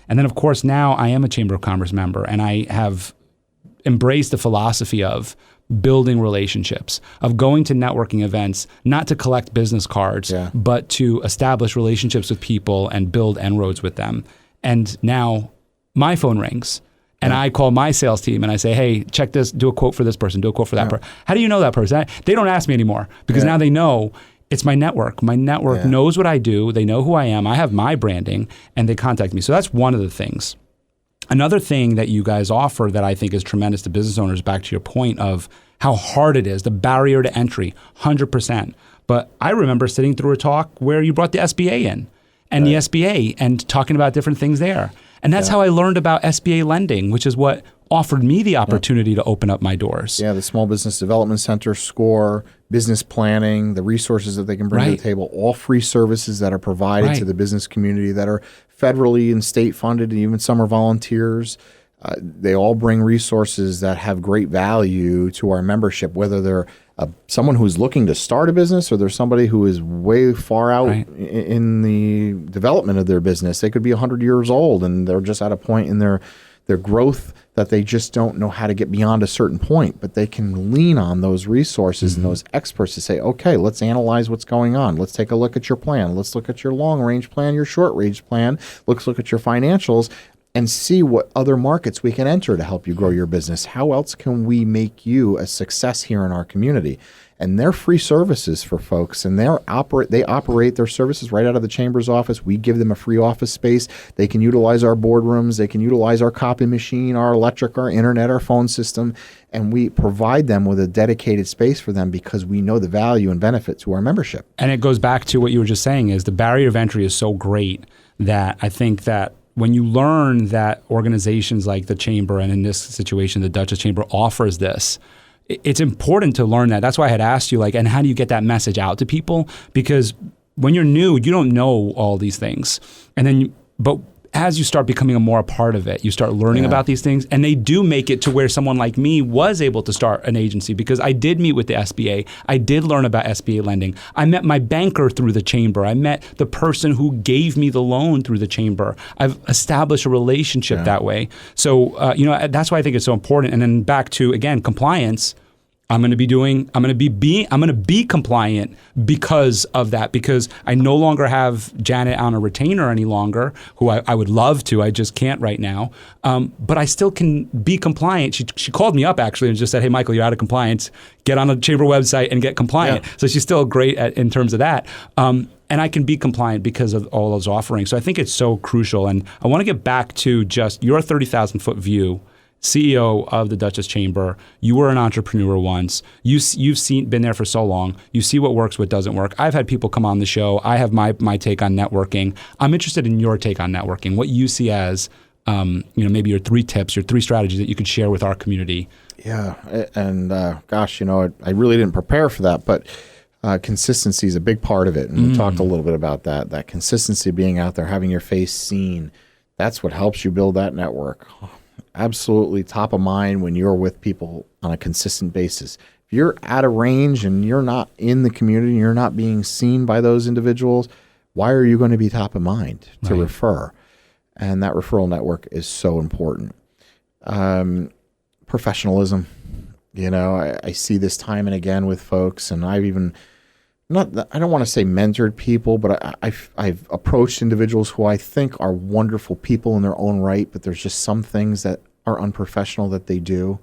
And then, of course, now I am a Chamber of Commerce member, and I have embraced the philosophy of building relationships, of going to networking events, not to collect business cards, but to establish relationships with people and build inroads with them. And now my phone rings. And I call my sales team and I say, hey, check this, do a quote for this person, do a quote for that person. How do you know that person? They don't ask me anymore because now they know it's my network. My network knows what I do. They know who I am. I have my branding, and they contact me. So that's one of the things. Another thing that you guys offer that I think is tremendous to business owners, back to your point of how hard it is, the barrier to entry, 100%. But I remember sitting through a talk where you brought the SBA in, and the SBA, and talking about different things there. And that's how I learned about SBA lending, which is what offered me the opportunity to open up my doors. Yeah, the Small Business Development Center, SCORE, business planning, the resources that they can bring to the table, all free services that are provided to the business community that are federally and state funded, and even some are volunteers. They all bring resources that have great value to our membership, whether they're someone who's looking to start a business or there's somebody who is way far out in the development of their business. They could be 100 years old and they're just at a point in their growth that they just don't know how to get beyond a certain point, but they can lean on those resources and those experts to say, okay, let's analyze what's going on. Let's take a look at your plan. Let's look at your long-range plan, your short-range plan. Let's look at your financials and see what other markets we can enter to help you grow your business. How else can we make you a success here in our community? And they're free services for folks, and they operate their services right out of the chamber's office. We give them a free office space. They can utilize our boardrooms. They can utilize our copy machine, our electric, our internet, our phone system, and we provide them with a dedicated space for them because we know the value and benefit to our membership. And it goes back to what you were just saying, is the barrier of entry is so great that I think that when you learn that organizations like the Chamber, and in this situation, the Dutchess Chamber, offers this, it's important to learn that. That's why I had asked you, and how do you get that message out to people? Because when you're new, you don't know all these things. But as you start becoming a part of it, you start learning about these things, and they do make it to where someone like me was able to start an agency, because I did meet with the SBA. I did learn about SBA lending. I met my banker through the Chamber. I met the person who gave me the loan through the Chamber. I've established a relationship that way. So, that's why I think it's so important. And then back to, again, compliance. I'm going to be compliant because of that, because I no longer have Janet on a retainer any longer, who I would love to. I just can't right now. But I still can be compliant. She called me up actually and just said, hey, Michael, you're out of compliance. Get on the Chamber website and get compliant. Yeah. So she's still great in terms of that. And I can be compliant because of all those offerings. So I think it's so crucial. And I want to get back to just your 30,000 foot view CEO of the Dutchess Chamber. You were an entrepreneur once. You've been there for so long. You see what works, what doesn't work. I've had people come on the show. I have my take on networking. I'm interested in your take on networking. What you see as maybe your 3 tips, your 3 strategies that you could share with our community. Yeah, and gosh, I really didn't prepare for that, but consistency is a big part of it, and we talked a little bit about that. That consistency, being out there, having your face seen, that's what helps you build that network. Absolutely top of mind when you're with people on a consistent basis. If you're at a range and you're not in the community, you're not being seen by those individuals, why are you going to be top of mind to refer? And that referral network is so important. Professionalism. I see this time and again with folks, and I've even I don't want to say mentored people, but I've approached individuals who I think are wonderful people in their own right, but there's just some things that are unprofessional that they do.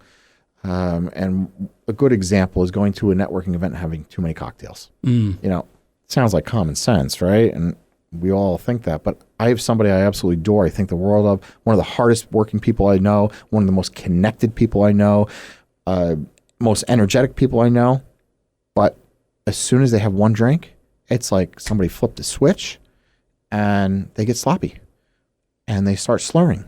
And a good example is going to a networking event and having too many cocktails. It sounds like common sense, right? And we all think that, but I have somebody I absolutely adore. I think the world of, one of the hardest working people I know, one of the most connected people I know, most energetic people I know. But as soon as they have one drink, it's like somebody flipped a switch and they get sloppy and they start slurring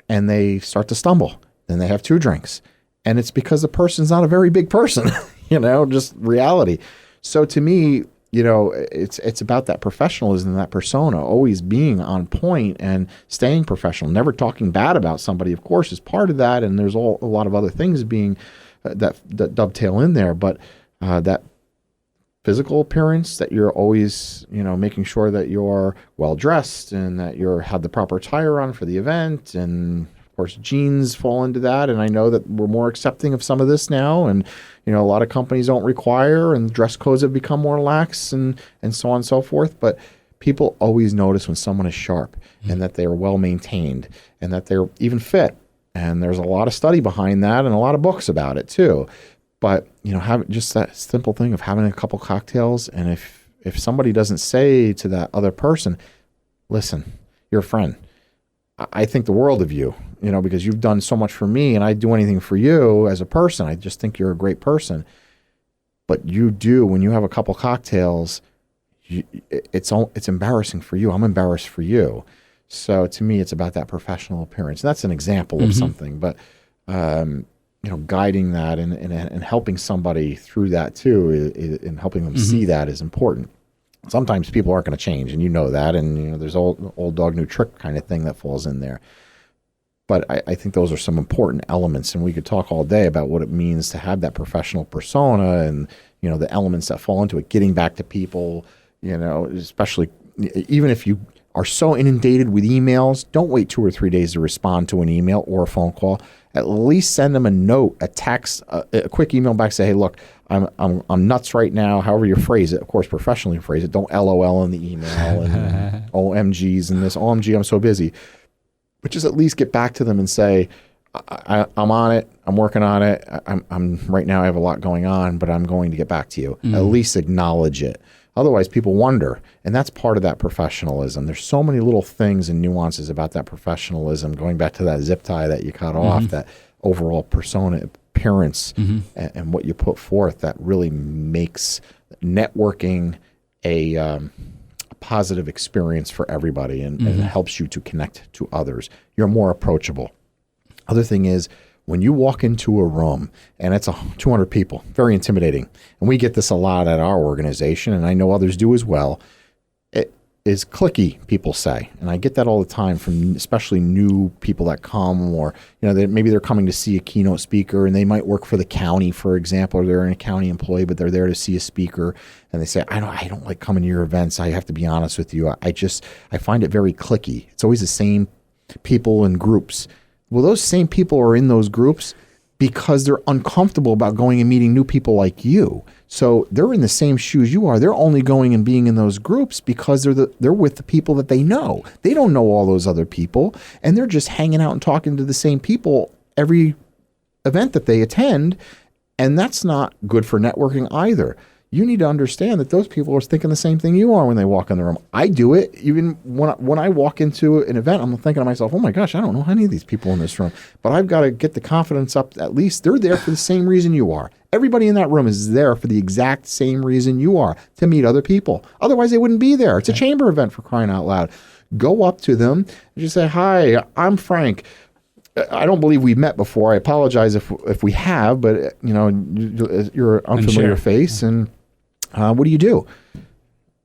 and they start to stumble. Then they have 2 drinks. And it's because the person's not a very big person, just reality. So to me, it's about that professionalism, that persona, always being on point and staying professional, never talking bad about somebody, of course, is part of that. And there's a lot of other things being that dovetail in there. But that physical appearance, that you're always, making sure that you're well dressed and that you have the proper attire on for the event. And of course, jeans fall into that. And I know that we're more accepting of some of this now. And, a lot of companies don't require, and dress codes have become more lax and so on and so forth. But people always notice when someone is sharp and that they are well maintained and that they're even fit. And there's a lot of study behind that and a lot of books about it too. But, have just that simple thing of having a couple cocktails. And if somebody doesn't say to that other person, listen, you're a friend, I think the world of you, because you've done so much for me and I'd do anything for you as a person. I just think you're a great person. But you do, when you have a couple cocktails, it's embarrassing for you. I'm embarrassed for you. So to me, it's about that professional appearance. That's an example of something, but guiding that and helping somebody through that too, and helping them see that is important. Sometimes people aren't going to change, and that, and there's old dog new trick kind of thing that falls in there. But I think those are some important elements, and we could talk all day about what it means to have that professional persona and the elements that fall into it. Getting back to people, especially even if you are so inundated with emails, don't wait 2 or 3 days to respond to an email or a phone call. At least send them a note, a text, a quick email back. Say, hey, look, I'm nuts right now. However you phrase it, of course, professionally phrase it. Don't LOL in the email and OMGs and this. OMG, I'm so busy. But just at least get back to them and say, I'm on it. I'm working on it. I'm right now. I have a lot going on, but I'm going to get back to you. At least acknowledge it. Otherwise, people wonder, and that's part of that professionalism. There's so many little things and nuances about that professionalism, going back to that zip tie that you cut off, that overall persona, appearance, and what you put forth that really makes networking a positive experience for everybody and helps you to connect to others. You're more approachable. Other thing is, when you walk into a room and it's 200 people, very intimidating. And we get this a lot at our organization, and I know others do as well. It is cliquey, people say. And I get that all the time from especially new people that come, or maybe they're coming to see a keynote speaker and they might work for the county, for example, or they're a county employee, but they're there to see a speaker. And they say, I don't like coming to your events. I have to be honest with you. I find it very cliquey. It's always the same people in groups. Well, those same people are in those groups because they're uncomfortable about going and meeting new people like you. So they're in the same shoes you are. They're only going and being in those groups because they're with the people that they know. They don't know all those other people, and they're just hanging out and talking to the same people every event that they attend, and that's not good for networking either. you need to understand that those people are thinking the same thing you are when they walk in the room. I do it. Even when I walk into an event, I'm thinking to myself, oh my gosh, I don't know any of these people in this room. But I've got to get the confidence up. At least they're there for the same reason you are. Everybody in that room is there for the exact same reason you are, to meet other people. Otherwise, they wouldn't be there. It's a chamber event, for crying out loud. Go up to them and just say, hi, I'm Frank. I don't believe we've met before. I apologize if we have, but you're an unfamiliar face, and what do you do?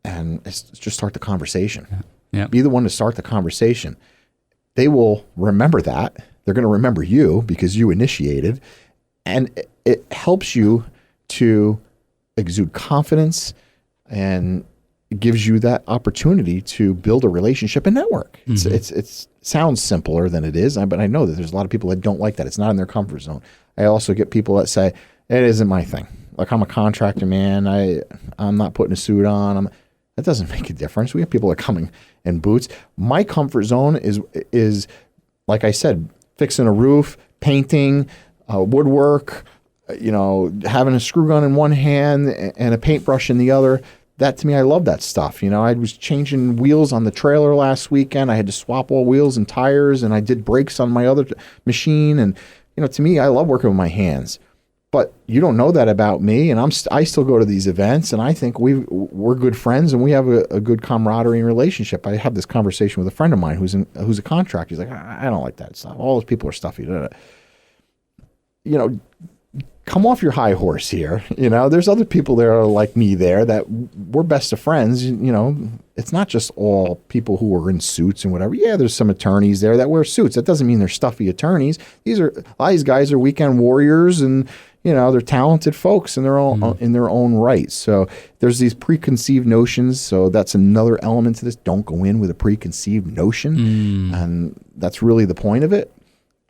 And just start the conversation. Yeah. Be the one to start the conversation. They will remember that. They're going to remember you because you initiated, and it helps you to exude confidence, and it gives you that opportunity to build a relationship and network. It sounds simpler than it is, but I know that there's a lot of people that don't like that. It's not in their comfort zone. I also get people that say, it isn't my thing. Like, I'm a contractor, man. I'm not putting a suit on. That doesn't make a difference. We have people that are coming in boots. My comfort zone is like I said, fixing a roof, painting, woodwork, having a screw gun in one hand and a paintbrush in the other. That, to me, I love that stuff. I was changing wheels on the trailer last weekend. I had to swap all wheels and tires, and I did brakes on my other machine. And, to me, I love working with my hands. But you don't know that about me, and I still go to these events, and I think we're good friends, and we have a good camaraderie and relationship. I have this conversation with a friend of mine who's a contractor. He's like, I don't like that stuff. All those people are stuffy. Come off your high horse here. There's other people that are like me there that we're best of friends. It's not just all people who are in suits and whatever. Yeah, there's some attorneys there that wear suits. That doesn't mean they're stuffy attorneys. A lot of these guys are weekend warriors, and they're talented folks in their own right. So there's these preconceived notions. So that's another element to this. Don't go in with a preconceived notion, and that's really the point of it.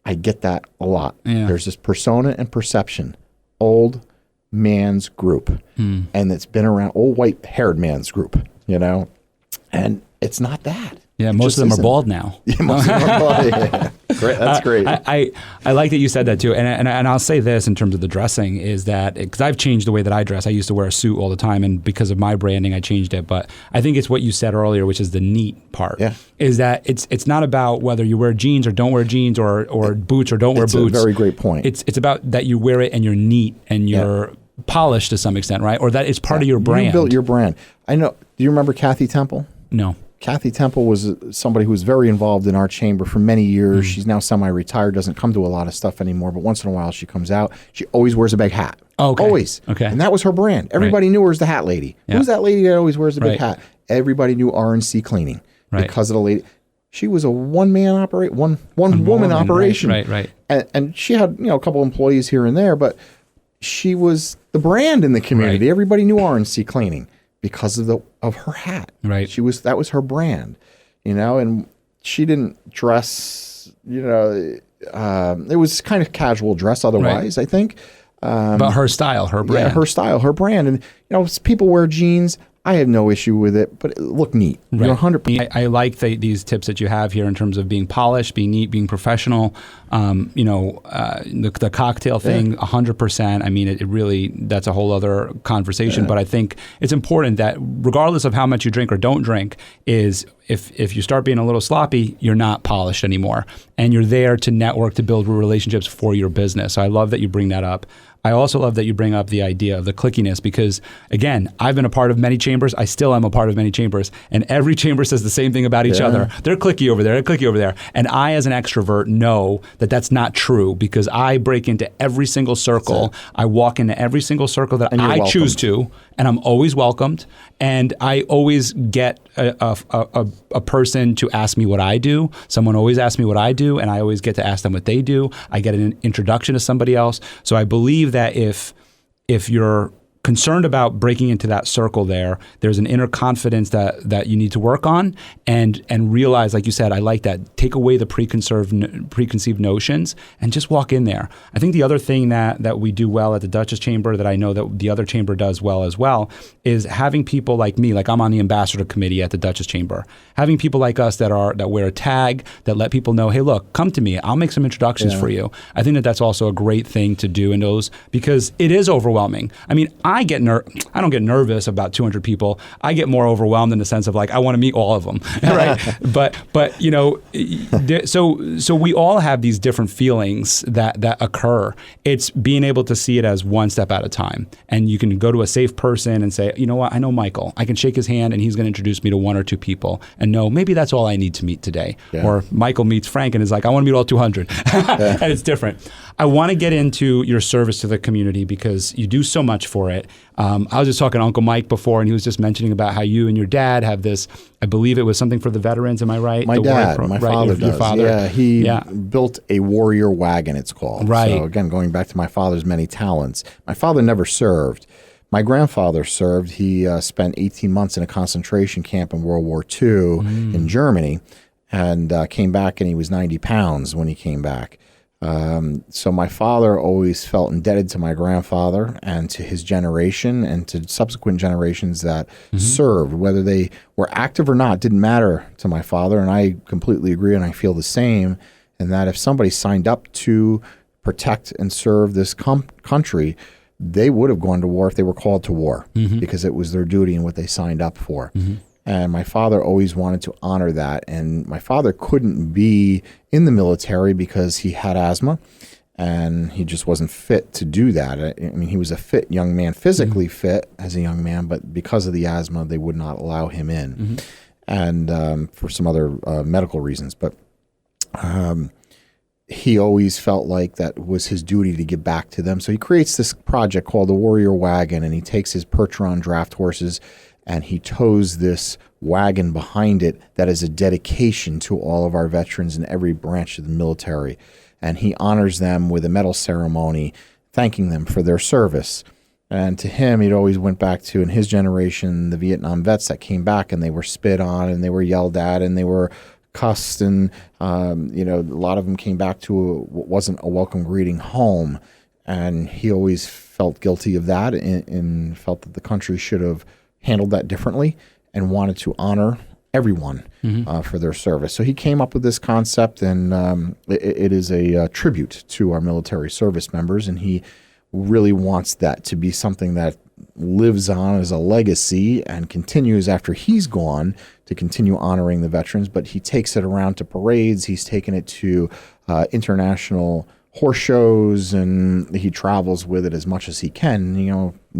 I get that a lot. Yeah. There's this persona and perception, old man's group, and it's been around, old white-haired man's group, and it's not that. Yeah, most of them are bald now. Yeah, most of them are bald. Yeah. Great. That's great. I like that you said that too, and I'll say this in terms of the dressing is that, because I've changed the way that I dress. I used to wear a suit all the time, and because of my branding, I changed it. But I think it's what you said earlier, which is the neat part. Yeah. Is that it's not about whether you wear jeans or don't wear jeans or boots or don't wear boots. It's a very great point. It's about that you wear it and you're neat and you're polished to some extent, right? Or that it's part of your brand. You built your brand. I know. Do you remember Kathy Temple? No. Kathy Temple was somebody who was very involved in our chamber for many years. She's now semi-retired, doesn't come to a lot of stuff anymore, but once in a while she comes out. She always wears a big hat. Oh, okay. Always. Okay. And that was her brand. Everybody knew her as the hat lady. Yeah. Who's that lady that always wears the big hat? Everybody knew R&C Cleaning because of the lady. She was a one-man operation, one woman operation. Right. And she had a couple employees here and there, but she was the brand in the community. Right. Everybody knew R&C Cleaning because of her hat. Right. That was her brand, and she didn't dress, it was kind of casual dress otherwise, I think. But her style, her brand. Yeah, her style, her brand. And, people wear jeans. I have no issue with it, but it looked neat. Right. You're 100%. I like these tips that you have here in terms of being polished, being neat, being professional. The cocktail thing, 100%. I mean, it really, that's a whole other conversation. But I think it's important that regardless of how much you drink or don't drink, is if you start being a little sloppy, you're not polished anymore. And you're there to network, to build relationships for your business. So I love that you bring that up. I also love that you bring up the idea of the clickiness because, again, I've been a part of many chambers. I still am a part of many chambers. And every chamber says the same thing about each other. They're clicky over there. They're clicky over there. And I, as an extrovert, know that that's not true because I break into every single circle. I walk into every single circle that I choose to, and I'm always welcomed. And I always get a person to ask me what I do. Someone always asks me what I do, and I always get to ask them what they do. I get an introduction to somebody else. So I believe that if you're concerned about breaking into that circle there's an inner confidence that you need to work on and realize, like you said, I like that. Take away the preconceived notions and just walk in there. I think the other thing that we do well at the Dutchess Chamber that I know that the other chamber does well as well is having people like me, like I'm on the ambassador committee at the Dutchess Chamber, having people like us that wear a tag, that let people know, hey, look, come to me. I'll make some introductions for you. I think that's also a great thing to do in those because it is overwhelming. I mean, I don't get nervous about 200 people. I get more overwhelmed in the sense of like, I want to meet all of them, right? but so we all have these different feelings that occur. It's being able to see it as one step at a time. And you can go to a safe person and say, you know what, I know Michael. I can shake his hand and he's going to introduce me to one or two people and know maybe that's all I need to meet today. Yeah. Or Michael meets Frank and is like, I want to meet all 200. And it's different. I want to get into your service to the community because you do so much for it. I was just talking to Uncle Mike before, and he was just mentioning about how you and your dad have this, I believe it was something for the veterans, am I right? My father does. Your father. Yeah, he built a warrior wagon, it's called. Right. So again, going back to my father's many talents, my father never served. My grandfather served. He spent 18 months in a concentration camp in World War II in Germany, and came back, and he was 90 pounds when he came back. So my father always felt indebted to my grandfather and to his generation and to subsequent generations that served, whether they were active or not, didn't matter to my father. And I completely agree, and I feel the same. And that if somebody signed up to protect and serve this country, they would have gone to war if they were called to war because it was their duty and what they signed up for. And my father always wanted to honor that. And my father couldn't be in the military because he had asthma and he just wasn't fit to do that. I mean, he was a fit young man, physically fit as a young man, but because of the asthma, they would not allow him in. And for some other medical reasons. But he always felt like that was his duty to give back to them. So he creates this project called the Warrior Wagon, and he takes his Percheron draft horses and he tows this wagon behind it that is a dedication to all of our veterans in every branch of the military. And he honors them with a medal ceremony, thanking them for their service. And to him, it always went back to, in his generation, the Vietnam vets that came back and they were spit on and they were yelled at and they were cussed. And, a lot of them came back to what wasn't a welcome greeting home. And he always felt guilty of that and felt that the country should have handled that differently and wanted to honor everyone for their service. So he came up with this concept, and it is a tribute to our military service members, and he really wants that to be something that lives on as a legacy and continues after he's gone to continue honoring the veterans. But he takes it around to parades. He's taken it to international horse shows, and he travels with it as much as he can,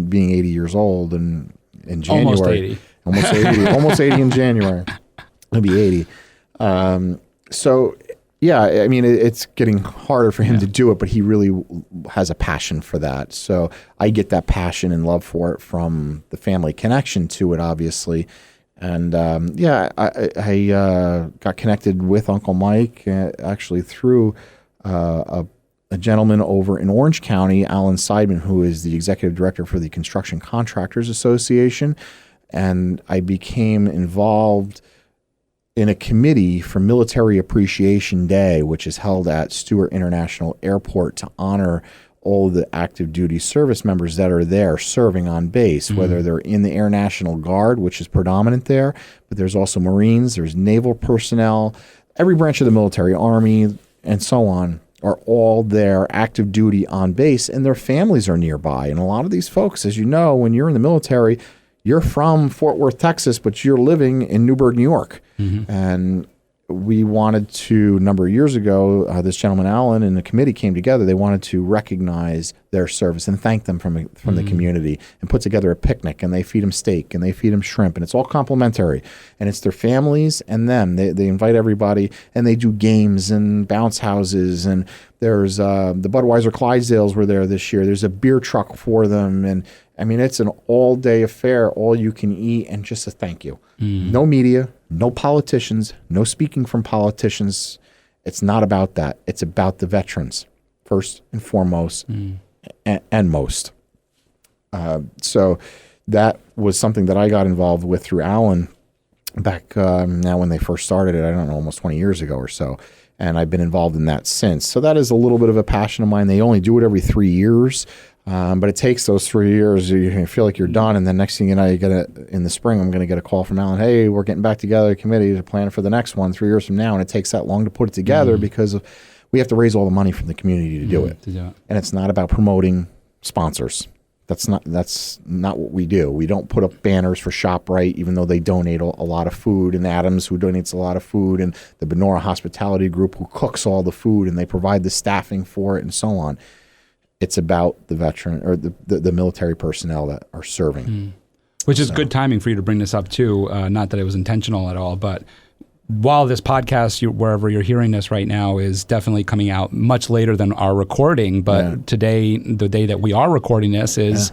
being 80 years old and in January. Almost 80 in January. He'll be 80. So, I mean, it's getting harder for him to do it, but he really has a passion for that. So I get that passion and love for it from the family connection to it, obviously. And I got connected with Uncle Mike actually through a gentleman over in Orange County, Alan Seidman, who is the executive director for the Construction Contractors Association. And I became involved in a committee for Military Appreciation Day, which is held at Stewart International Airport to honor all of the active duty service members that are there serving on base, whether they're in the Air National Guard, which is predominant there, but there's also Marines, there's naval personnel, every branch of the military, Army, and so on, are all there active duty on base, and their families are nearby. And a lot of these folks, as you know, when you're in the military, you're from Fort Worth, Texas, but you're living in Newburgh, New York. And we wanted to, a number of years ago, this gentleman, Alan, and the committee came together. They wanted to recognize their service and thank them from the community and put together a picnic, and they feed them steak and they feed them shrimp, and it's all complimentary. And it's their families and them. They invite everybody, and they do games and bounce houses. And there's the Budweiser Clydesdales were there this year. There's a beer truck for them. And I mean, it's an all-day affair, all you can eat, and just a thank you. No media, no politicians, no speaking from politicians. It's not about that. It's about the veterans, first and foremost, and most. So that was something that I got involved with through Alan back now when they first started it, I don't know, almost 20 years ago or so. And I've been involved in that since. So that is a little bit of a passion of mine. They only do it every 3 years. But it takes those 3 years. You feel like you're done, and then next thing you know, in the spring, I'm going to get a call from Alan. Hey, we're getting back together, a committee to plan for the next one 3 years from now, and it takes that long to put it together because we have to raise all the money from the community to do it. And it's not about promoting sponsors. That's not what we do. We don't put up banners for ShopRite, even though they donate a lot of food, and Adams, who donates a lot of food, and the Benora Hospitality Group, who cooks all the food, and they provide the staffing for it, and so on. It's about the veteran or the military personnel that are serving. Which is good timing for you to bring this up too. Not that it was intentional at all, but while this podcast, wherever you're hearing this right now, is definitely coming out much later than our recording, but today, the day that we are recording this, is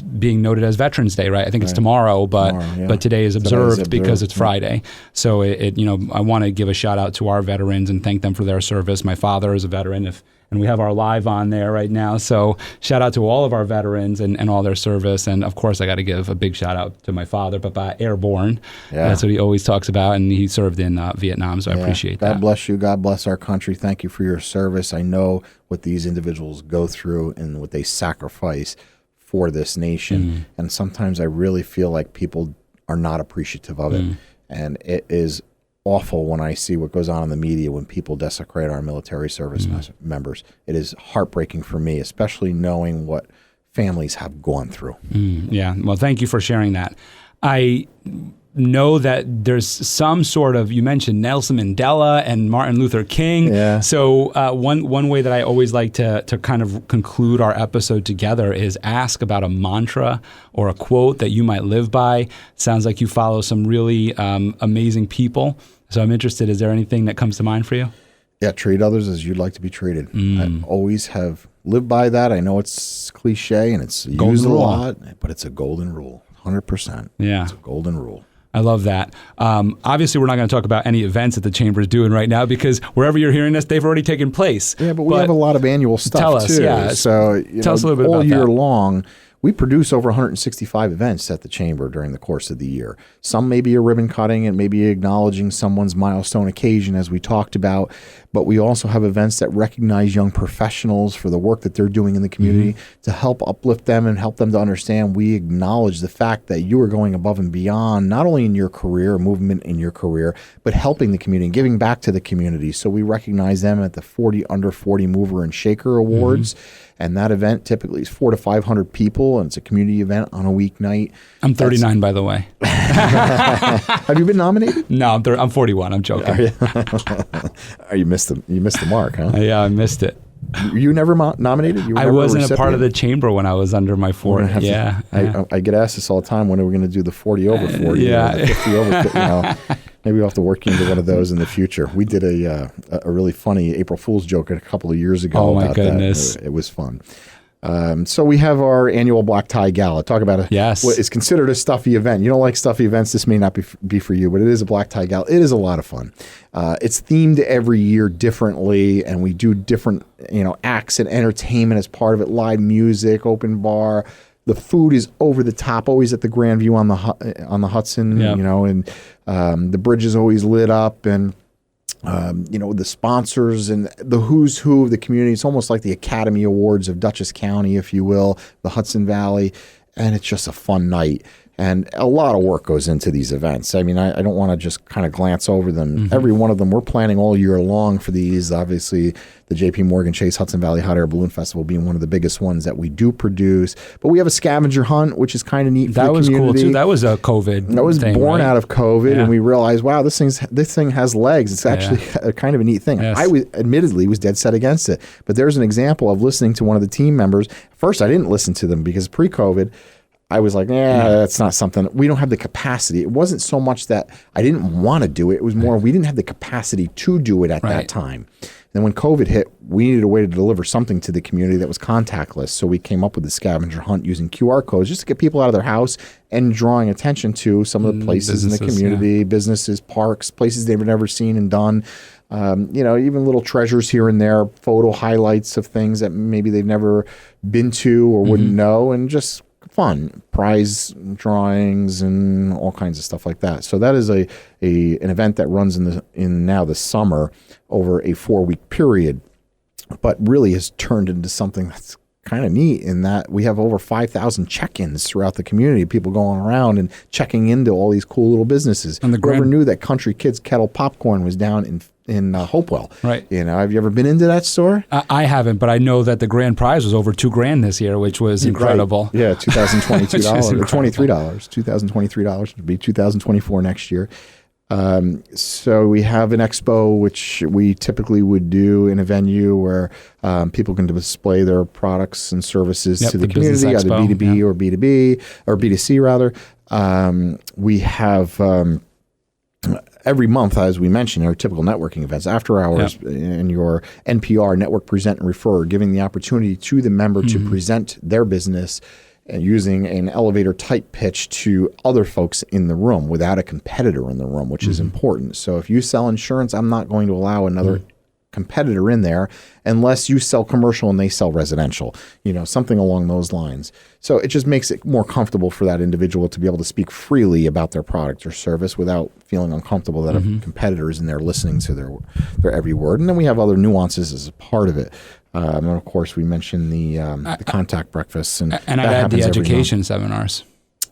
being noted as Veterans Day, right? I think it's tomorrow, but today is observed because it's Friday. So I want to give a shout out to our veterans and thank them for their service. My father is a veteran, and we have our live on there right now. So shout out to all of our veterans and all their service. And of course, I got to give a big shout out to my father, Papa Airborne. Yeah. That's what he always talks about. And he served in Vietnam. So I appreciate that. God bless you. God bless our country. Thank you for your service. I know what these individuals go through and what they sacrifice for this nation. And sometimes I really feel like people are not appreciative of it. And it is awful when I see what goes on in the media when people desecrate our military service members. It is heartbreaking for me, especially knowing what families have gone through. Yeah. Well, thank you for sharing that. I know that there's some sort of, you mentioned Nelson Mandela and Martin Luther King. Yeah. So one way that I always like to kind of conclude our episode together is ask about a mantra or a quote that you might live by. Sounds like you follow some really amazing people. So I'm interested, is there anything that comes to mind for you? Yeah, treat others as you'd like to be treated. I always have lived by that. I know it's cliche and it's used a lot, but it's a golden rule, 100%. Yeah. It's a golden rule. I love that. Obviously, we're not going to talk about any events that the Chamber is doing right now because wherever you're hearing this, they've already taken place. Yeah, but we have a lot of annual stuff tell us, too. Yeah. So tell us a little bit all about year that. long, we produce over 165 events at the Chamber during the course of the year. Some may be a ribbon cutting and maybe acknowledging someone's milestone occasion, as we talked about. But we also have events that recognize young professionals for the work that they're doing in the community to help uplift them and help them to understand we acknowledge the fact that you are going above and beyond, not only in your career, movement in your career, but helping the community and giving back to the community. So we recognize them at the 40 Under 40 Mover and Shaker Awards. And that event typically is 400 to 500 people, and it's a community event on a weeknight. I'm 39, by the way. Have you been nominated? No, I'm 41. I'm joking. You missed the mark, huh? Yeah, I missed it. You never nominated? You were I never wasn't a part of the Chamber when I was under my 40. Yeah. I get asked this all the time. When are we going to do the 40 over 40? Yeah. Or the 50 over 50? Maybe we'll have to work you into one of those in the future. We did a really funny April Fool's joke a couple of years ago. Oh, my about goodness. That. It was fun. So we have our annual Black Tie Gala. Talk about what is considered a stuffy event. You don't like stuffy events. This may not be for you, but it is a Black Tie Gala. It is a lot of fun. It's themed every year differently, and we do different acts and entertainment as part of it. Live music, open bar. The food is over the top, always at the Grand View on the Hudson. And the bridge is always lit up, and the sponsors and the who's who of the community. It's almost like the Academy Awards of Dutchess County, if you will, the Hudson Valley, and it's just a fun night. And a lot of work goes into these events. I mean, I don't want to just kind of glance over them. Every one of them, we're planning all year long for these. Obviously, the J.P. Morgan Chase Hudson Valley Hot Air Balloon Festival being one of the biggest ones that we do produce. But we have a scavenger hunt, which is kind of neat for the community. That was cool, too. That was a COVID That was thing, born right? out of COVID, and we realized, wow, this thing has legs. It's actually kind of a neat thing. Yes. I admittedly was dead set against it. But there's an example of listening to one of the team members. First, I didn't listen to them because pre-COVID, I was like, that's not something. We don't have the capacity. It wasn't so much that I didn't want to do it. It was more we didn't have the capacity to do it at that time. And when COVID hit, we needed a way to deliver something to the community that was contactless. So we came up with the scavenger hunt using QR codes just to get people out of their house and drawing attention to some of the places in the community, businesses, parks, places they've never seen and done. Even little treasures here and there, photo highlights of things that maybe they've never been to or wouldn't know, and just fun prize drawings and all kinds of stuff like that. So that is an event that runs in now the summer over a 4-week period, but really has turned into something that's kind of neat in that we have over 5,000 check-ins throughout the community, people going around and checking into all these cool little businesses. And whoever knew that Country Kids Kettle Popcorn was down in Hopewell. Right. Have you ever been into that store? I haven't, but I know that the grand prize was over $2,000 this year, which was incredible. Right. Yeah, $2,022 or $23. $2,023 would be $2,024 next year. So we have an expo, which we typically would do in a venue where people can display their products and services to the community, either B2B or B2B or B2C rather. We have every month, as we mentioned, our typical networking events, after hours, and your NPR, Network Present and Refer, giving the opportunity to the member to present their business and using an elevator type pitch to other folks in the room without a competitor in the room, which is important. So if you sell insurance, I'm not going to allow another competitor in there unless you sell commercial and they sell residential, something along those lines. So it just makes it more comfortable for that individual to be able to speak freely about their product or service without feeling uncomfortable that a competitor is in there listening to their every word. And then we have other nuances as a part of it. And of course, we mentioned the contact breakfasts. And I had the education seminars.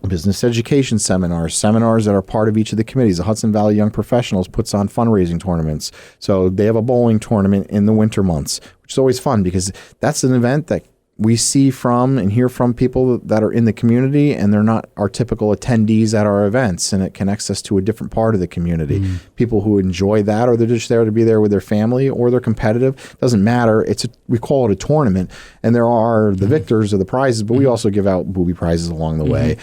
Business education seminars that are part of each of the committees. The Hudson Valley Young Professionals puts on fundraising tournaments. So they have a bowling tournament in the winter months, which is always fun because that's an event that we see from and hear from people that are in the community, and they're not our typical attendees at our events, and it connects us to a different part of the community. People who enjoy that, or they're just there to be there with their family, or they're competitive, doesn't matter. We call it a tournament, and there are the victors of the prizes, but we also give out booby prizes along the way.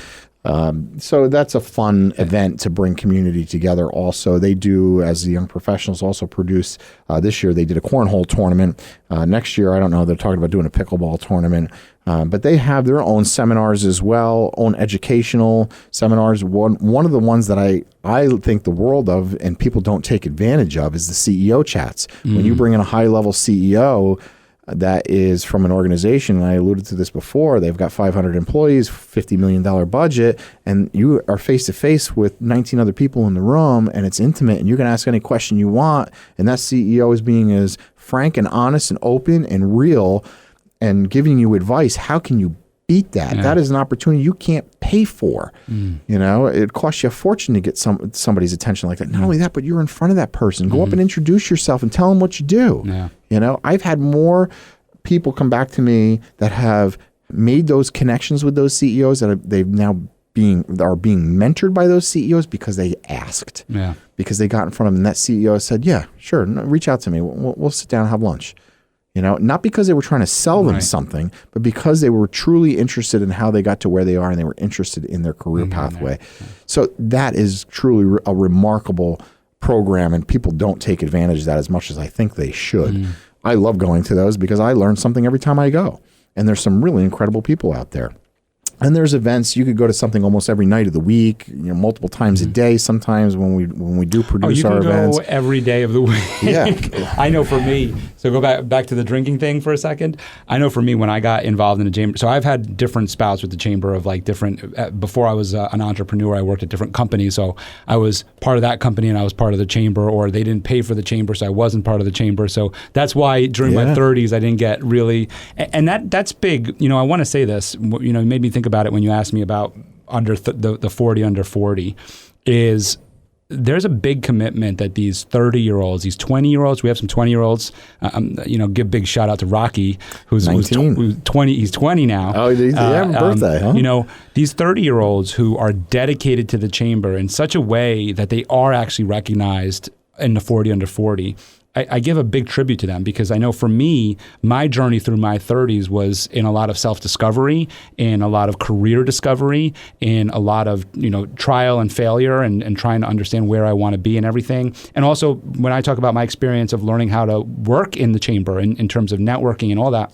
So that's a fun event to bring community together. Also, they do, as the Young Professionals also produce, this year they did a cornhole tournament. Next year, I don't know, they're talking about doing a pickleball tournament. But they have their own seminars as well, own educational seminars. One of the ones that I think the world of and people don't take advantage of is the CEO chats. When you bring in a high-level CEO that is from an organization, and I alluded to this before, they've got 500 employees, $50 million budget, and you are face-to-face with 19 other people in the room, and it's intimate, and you can ask any question you want, and that CEO is being as frank and honest and open and real and giving you advice. How can you beat that? That is an opportunity you can't pay for. It costs you a fortune to get somebody's attention like that. Not only that, but you're in front of that person. Go up and introduce yourself and tell them what you do. I've had more people come back to me that have made those connections with those CEOs that they've now are being mentored by those CEOs because they asked. Because they got in front of them, and that CEO said, "Yeah, sure, reach out to me. We'll sit down and have lunch." Not because they were trying to sell them something, but because they were truly interested in how they got to where they are, and they were interested in their career pathway. So that is truly a remarkable program, and people don't take advantage of that as much as I think they should. I love going to those because I learn something every time I go, and there's some really incredible people out there. And there's events. You could go to something almost every night of the week, multiple times a day. Sometimes when we do produce our events, you can go every day of the week. I know for me. So go back to the drinking thing for a second. I know for me, when I got involved in the chamber, so I've had different spouts with the chamber of different. Before I was an entrepreneur, I worked at different companies. So I was part of that company and I was part of the chamber, or they didn't pay for the chamber, so I wasn't part of the chamber. So that's why during my 30s, I didn't get really, and that's big. I want to say this. It made me think about it when you asked me about under the 40 under 40 is there's a big commitment that these 30-year-olds, these 20-year-olds, we have some 20-year-olds, give big shout out to Rocky, who's 20, he's 20 now. Oh, he's having a birthday, huh? These 30-year-olds who are dedicated to the chamber in such a way that they are actually recognized in the 40 under 40. I give a big tribute to them because I know for me, my journey through my 30s was in a lot of self-discovery, in a lot of career discovery, in a lot of trial and failure and trying to understand where I want to be and everything. And also when I talk about my experience of learning how to work in the chamber in terms of networking and all that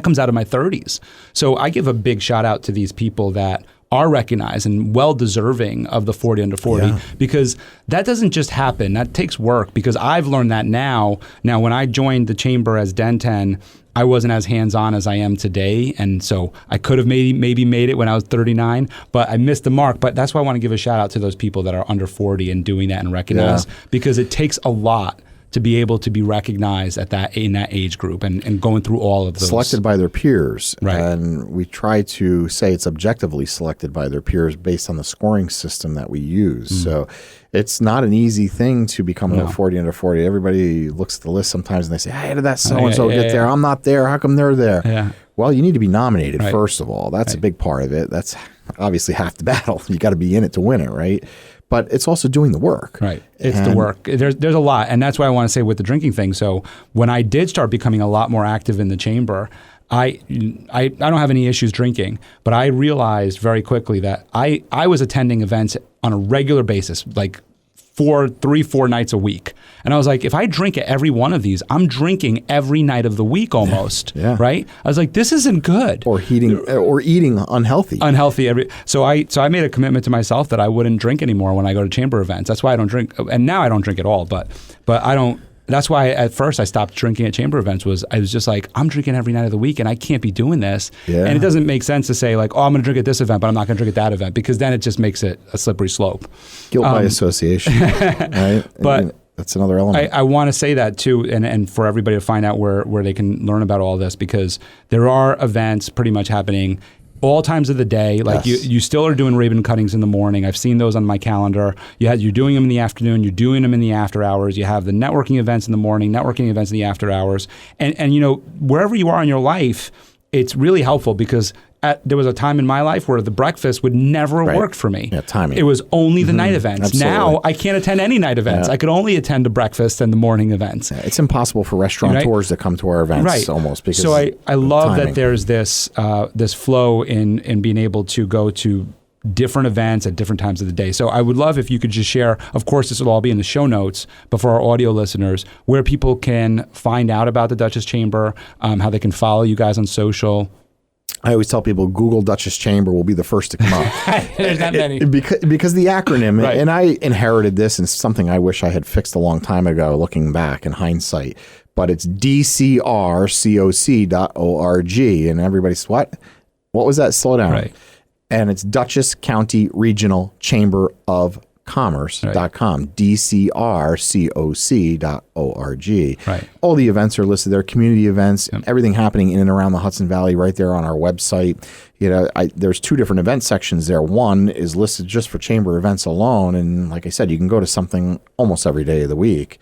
comes out of my 30s. So I give a big shout out to these people that are recognized and well-deserving of the 40 under 40 because that doesn't just happen. That takes work because I've learned that now. Now, when I joined the chamber as Den 10, I wasn't as hands-on as I am today, and so I could have maybe made it when I was 39, but I missed the mark. But that's why I want to give a shout-out to those people that are under 40 and doing that and recognize because it takes a lot to be able to be recognized in that age group and going through all of those. Selected by their peers. Right. And we try to say it's objectively selected by their peers based on the scoring system that we use. So it's not an easy thing to become under 40 under 40. Everybody looks at the list sometimes and they say, how did that so-and-so get there? I'm not there. How come they're there? Yeah. Well, you need to be nominated, first of all. That's a big part of it. That's obviously half the battle. You got to be in it to win it, right? But it's also doing the work. Right. It's the work. There's a lot. And that's why I want to say with the drinking thing. So when I did start becoming a lot more active in the chamber, I don't have any issues drinking, but I realized very quickly that I was attending events on a regular basis, like 3-4 nights a week. And I was like, if I drink at every one of these, I'm drinking every night of the week almost. Right? I was like, this isn't good. Or eating unhealthy. So I made a commitment to myself that I wouldn't drink anymore when I go to chamber events. That's why I don't drink. And now I don't drink at all, but I don't. That's why at first I stopped drinking at chamber events. I was just like, I'm drinking every night of the week and I can't be doing this. And it doesn't make sense to say like, oh, I'm going to drink at this event, but I'm not going to drink at that event, because then it just makes it a slippery slope. Guilt by association, right? But that's another element. I want to say that too, and for everybody to find out where they can learn about all this, because there are events pretty much happening all times of the day. Like you still are doing ribbon cuttings in the morning. I've seen those on my calendar. You're doing them in the afternoon. You're doing them in the after hours. You have the networking events in the morning, networking events in the after hours. And wherever you are in your life, it's really helpful, because there was a time in my life where the breakfast would never have worked for me. Yeah, timing. It was only the night events. Absolutely. Now I can't attend any night events. I could only attend the breakfast and the morning events. Yeah, it's impossible for restaurateurs to come to our events almost. Because so I love timing. that there's this flow in being able to go to different events at different times of the day. So I would love if you could just share, of course this will all be in the show notes, but for our audio listeners, where people can find out about the Dutchess Chamber, how they can follow you guys on social. I always tell people Google Dutchess Chamber will be the first to come up. There's not many. Because the acronym, and I inherited this, and it's something I wish I had fixed a long time ago, looking back in hindsight, but it's DCRCOC.org. And everybody's, what was that? Slow down. Right. And it's Dutchess County Regional Chamber of Commerce.com, DCRCOC.org. Right. All the events are listed there, community events, everything happening in and around the Hudson Valley right there on our website. There's 2 different event sections there. One is listed just for chamber events alone. And like I said, you can go to something almost every day of the week.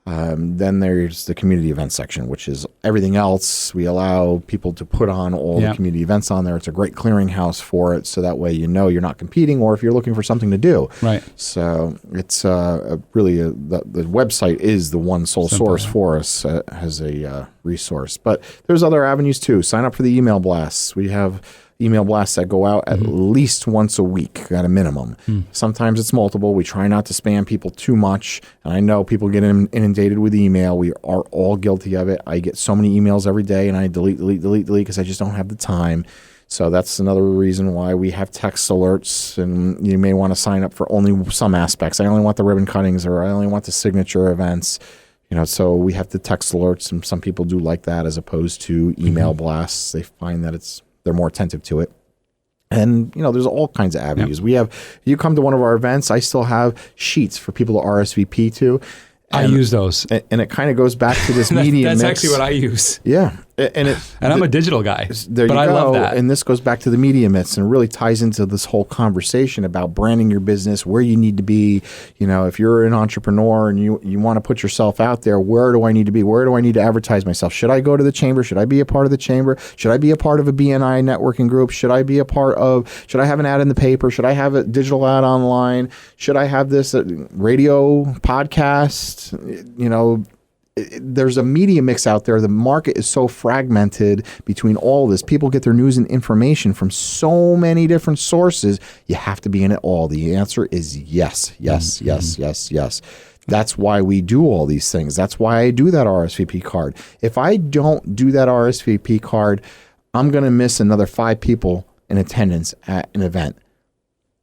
Then there's the community event section, which is everything else. We allow people to put on all the community events on there. It's a great clearinghouse for it, so that way you're not competing, or if you're looking for something to do. Right. So it's really the website is the one sole source for us as a resource. But there's other avenues too. Sign up for the email blasts. We have email blasts that go out at least once a week at a minimum. Sometimes it's multiple. We try not to spam people too much. And I know people get inundated with email. We are all guilty of it. I get so many emails every day, and I delete because I just don't have the time. So that's another reason why we have text alerts, and you may want to sign up for only some aspects. I only want the ribbon cuttings, or I only want the signature events. So we have the text alerts, and some people do like that as opposed to email blasts. They find that they're more attentive to it. And, there's all kinds of avenues. You come to one of our events, I still have sheets for people to RSVP to. I use those. And it kind of goes back to this media That's mix. actually what I use. Yeah. And I'm a digital guy, but I love that. And this goes back to the media mix and really ties into this whole conversation about branding your business, where you need to be. If you're an entrepreneur and you want to put yourself out there, where do I need to be? Where do I need to advertise myself? Should I go to the chamber? Should I be a part of the chamber? Should I be a part of a BNI networking group? Should I have an ad in the paper? Should I have a digital ad online? Should I have this radio podcast? There's a media mix out there. The market is so fragmented between all this. People get their news and information from so many different sources. You have to be in it all. The answer is yes. That's why we do all these things. That's why I do that RSVP card. If I don't do that RSVP card, I'm going to miss another 5 people in attendance at an event.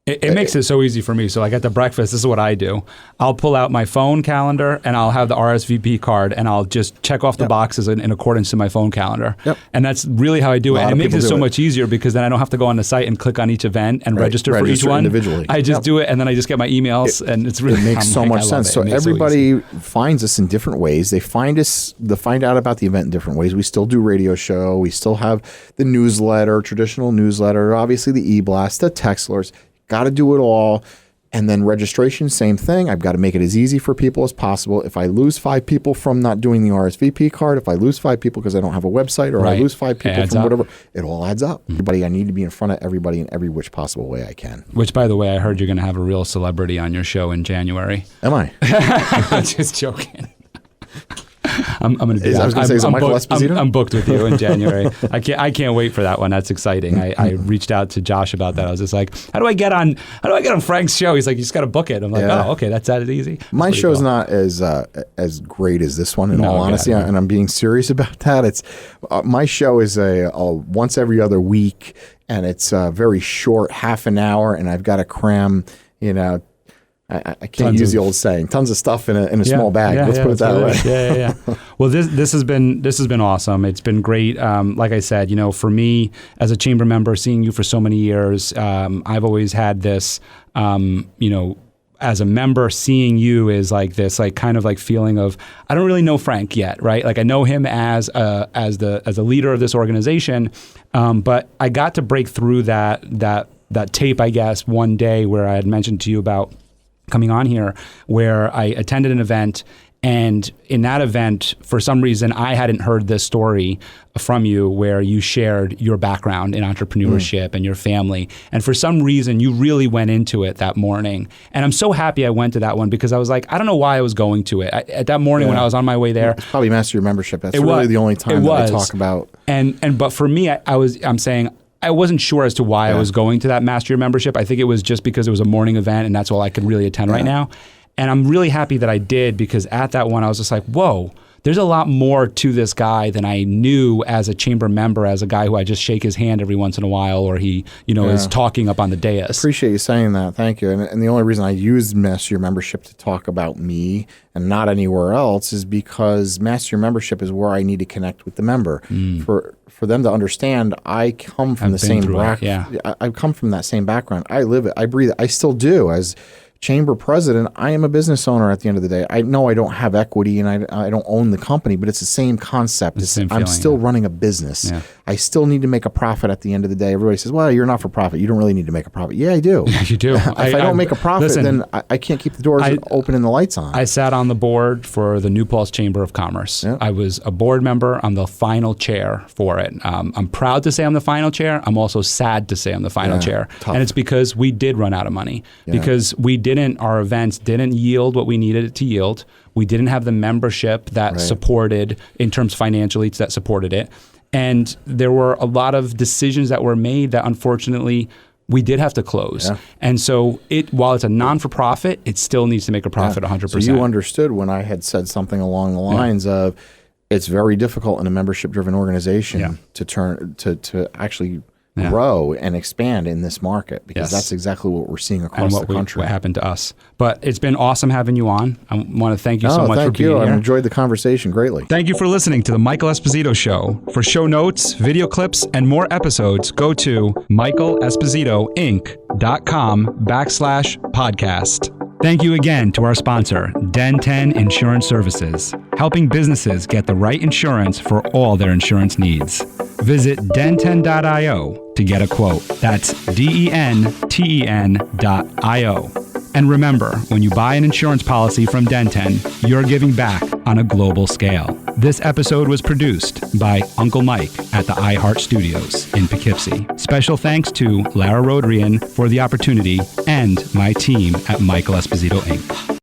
It makes it so easy for me. So like at the breakfast, this is what I do. I'll pull out my phone calendar and I'll have the RSVP card and I'll just check off the boxes in accordance to my phone calendar. And that's really how I do it. And it makes it so much easier because then I don't have to go on the site and click on each event and register for each one. Individually. I just do it and then I just get my emails and it's really... It makes so much sense. So everybody finds us in different ways. They find out about the event in different ways. We still do radio show. We still have the newsletter, traditional newsletter, obviously the e-blast, the text alerts. Got to do it all. And then registration, same thing. I've got to make it as easy for people as possible. If I lose 5 people from not doing the RSVP card, if I lose 5 people because I don't have a website, or I lose 5 people from whatever, it all adds up. Everybody, I need to be in front of everybody in every which possible way I can. Which, by the way, I heard you're going to have a real celebrity on your show in January. Am I? I'm just joking. I'm going to be. I was going to say, is it Michael Esposito? I'm booked with you in January. I can't wait for that one. That's exciting. I reached out to Josh about that. I was just like, how do I get on Frank's show? He's like, you just got to book it. I'm like, oh, okay, that's that easy. My show's not as great as this one, in all honesty, and I'm being serious about that. It's my show is a once every other week, and it's very short, half an hour, and I've got to cram, I can't use the old saying, tons of stuff in a small bag. Let's put it that way. Yeah. Well, this has been awesome. It's been great. Like I said, for me as a chamber member, seeing you for so many years, I've always had this, as a member, seeing you is like this, like kind of like feeling of, I don't really know Frank yet, right? Like I know him as a leader of this organization, but I got to break through that tape, I guess, one day where I had mentioned to you about coming on here, where I attended an event, and in that event, for some reason, I hadn't heard this story from you where you shared your background in entrepreneurship and your family. And for some reason, you really went into it that morning. And I'm so happy I went to that one because I was like, I don't know why I was going to it. At that morning when I was on my way there. It's probably Master Your Membership. That's really the only time that I talk about. But for me, I'm saying, I wasn't sure as to why I was going to that Master Your Membership. I think it was just because it was a morning event and that's all I could really attend right now. And I'm really happy that I did, because at that one I was just like, whoa, there's a lot more to this guy than I knew as a chamber member, as a guy who I just shake his hand every once in a while, or he, is talking up on the dais. Appreciate you saying that. Thank you. And the only reason I use Master Your Membership to talk about me and not anywhere else is because Master Your Membership is where I need to connect with the member. For them to understand, I come from the same background. I come from that same background. I live it. I breathe it. I still do. As chamber president, I am a business owner at the end of the day. I know I don't have equity and I don't own the company, but it's the same concept. I'm still running a business. Yeah. I still need to make a profit at the end of the day. Everybody says, well, you're not for profit. You don't really need to make a profit. Yeah, I do. Yeah, you do. If I don't make a profit, then I can't keep the doors open and the lights on. I sat on the board for the New Paltz Chamber of Commerce. Yeah. I was a board member. I'm the final chair for it. I'm proud to say I'm the final chair. I'm also sad to say I'm the final chair. Tough. And it's because we did run out of money. Because our events didn't yield what we needed it to yield. We didn't have the membership that supported, in terms financially, that supported it. And there were a lot of decisions that were made that unfortunately we did have to close. Yeah. And so while it's a non-for-profit, it still needs to make a profit 100%. So you understood when I had said something along the lines of, it's very difficult in a membership-driven organization to actually grow and expand in this market, because that's exactly what we're seeing across the country. What happened to us. But it's been awesome having you on. I want to thank you so much for being here. I enjoyed the conversation greatly. Thank you for listening to The Michael Esposito Show. For show notes, video clips, and more episodes, go to michaelespositoinc.com/podcast. Thank you again to our sponsor, Den 10 Insurance Services, helping businesses get the right insurance for all their insurance needs. Visit den10.io to get a quote. That's DENTEN.io. And remember, when you buy an insurance policy from Den 10, you're giving back on a global scale. This episode was produced by Uncle Mike at the iHeart Studios in Poughkeepsie. Special thanks to Lara Rodrian for the opportunity and my team at Michael Esposito Inc.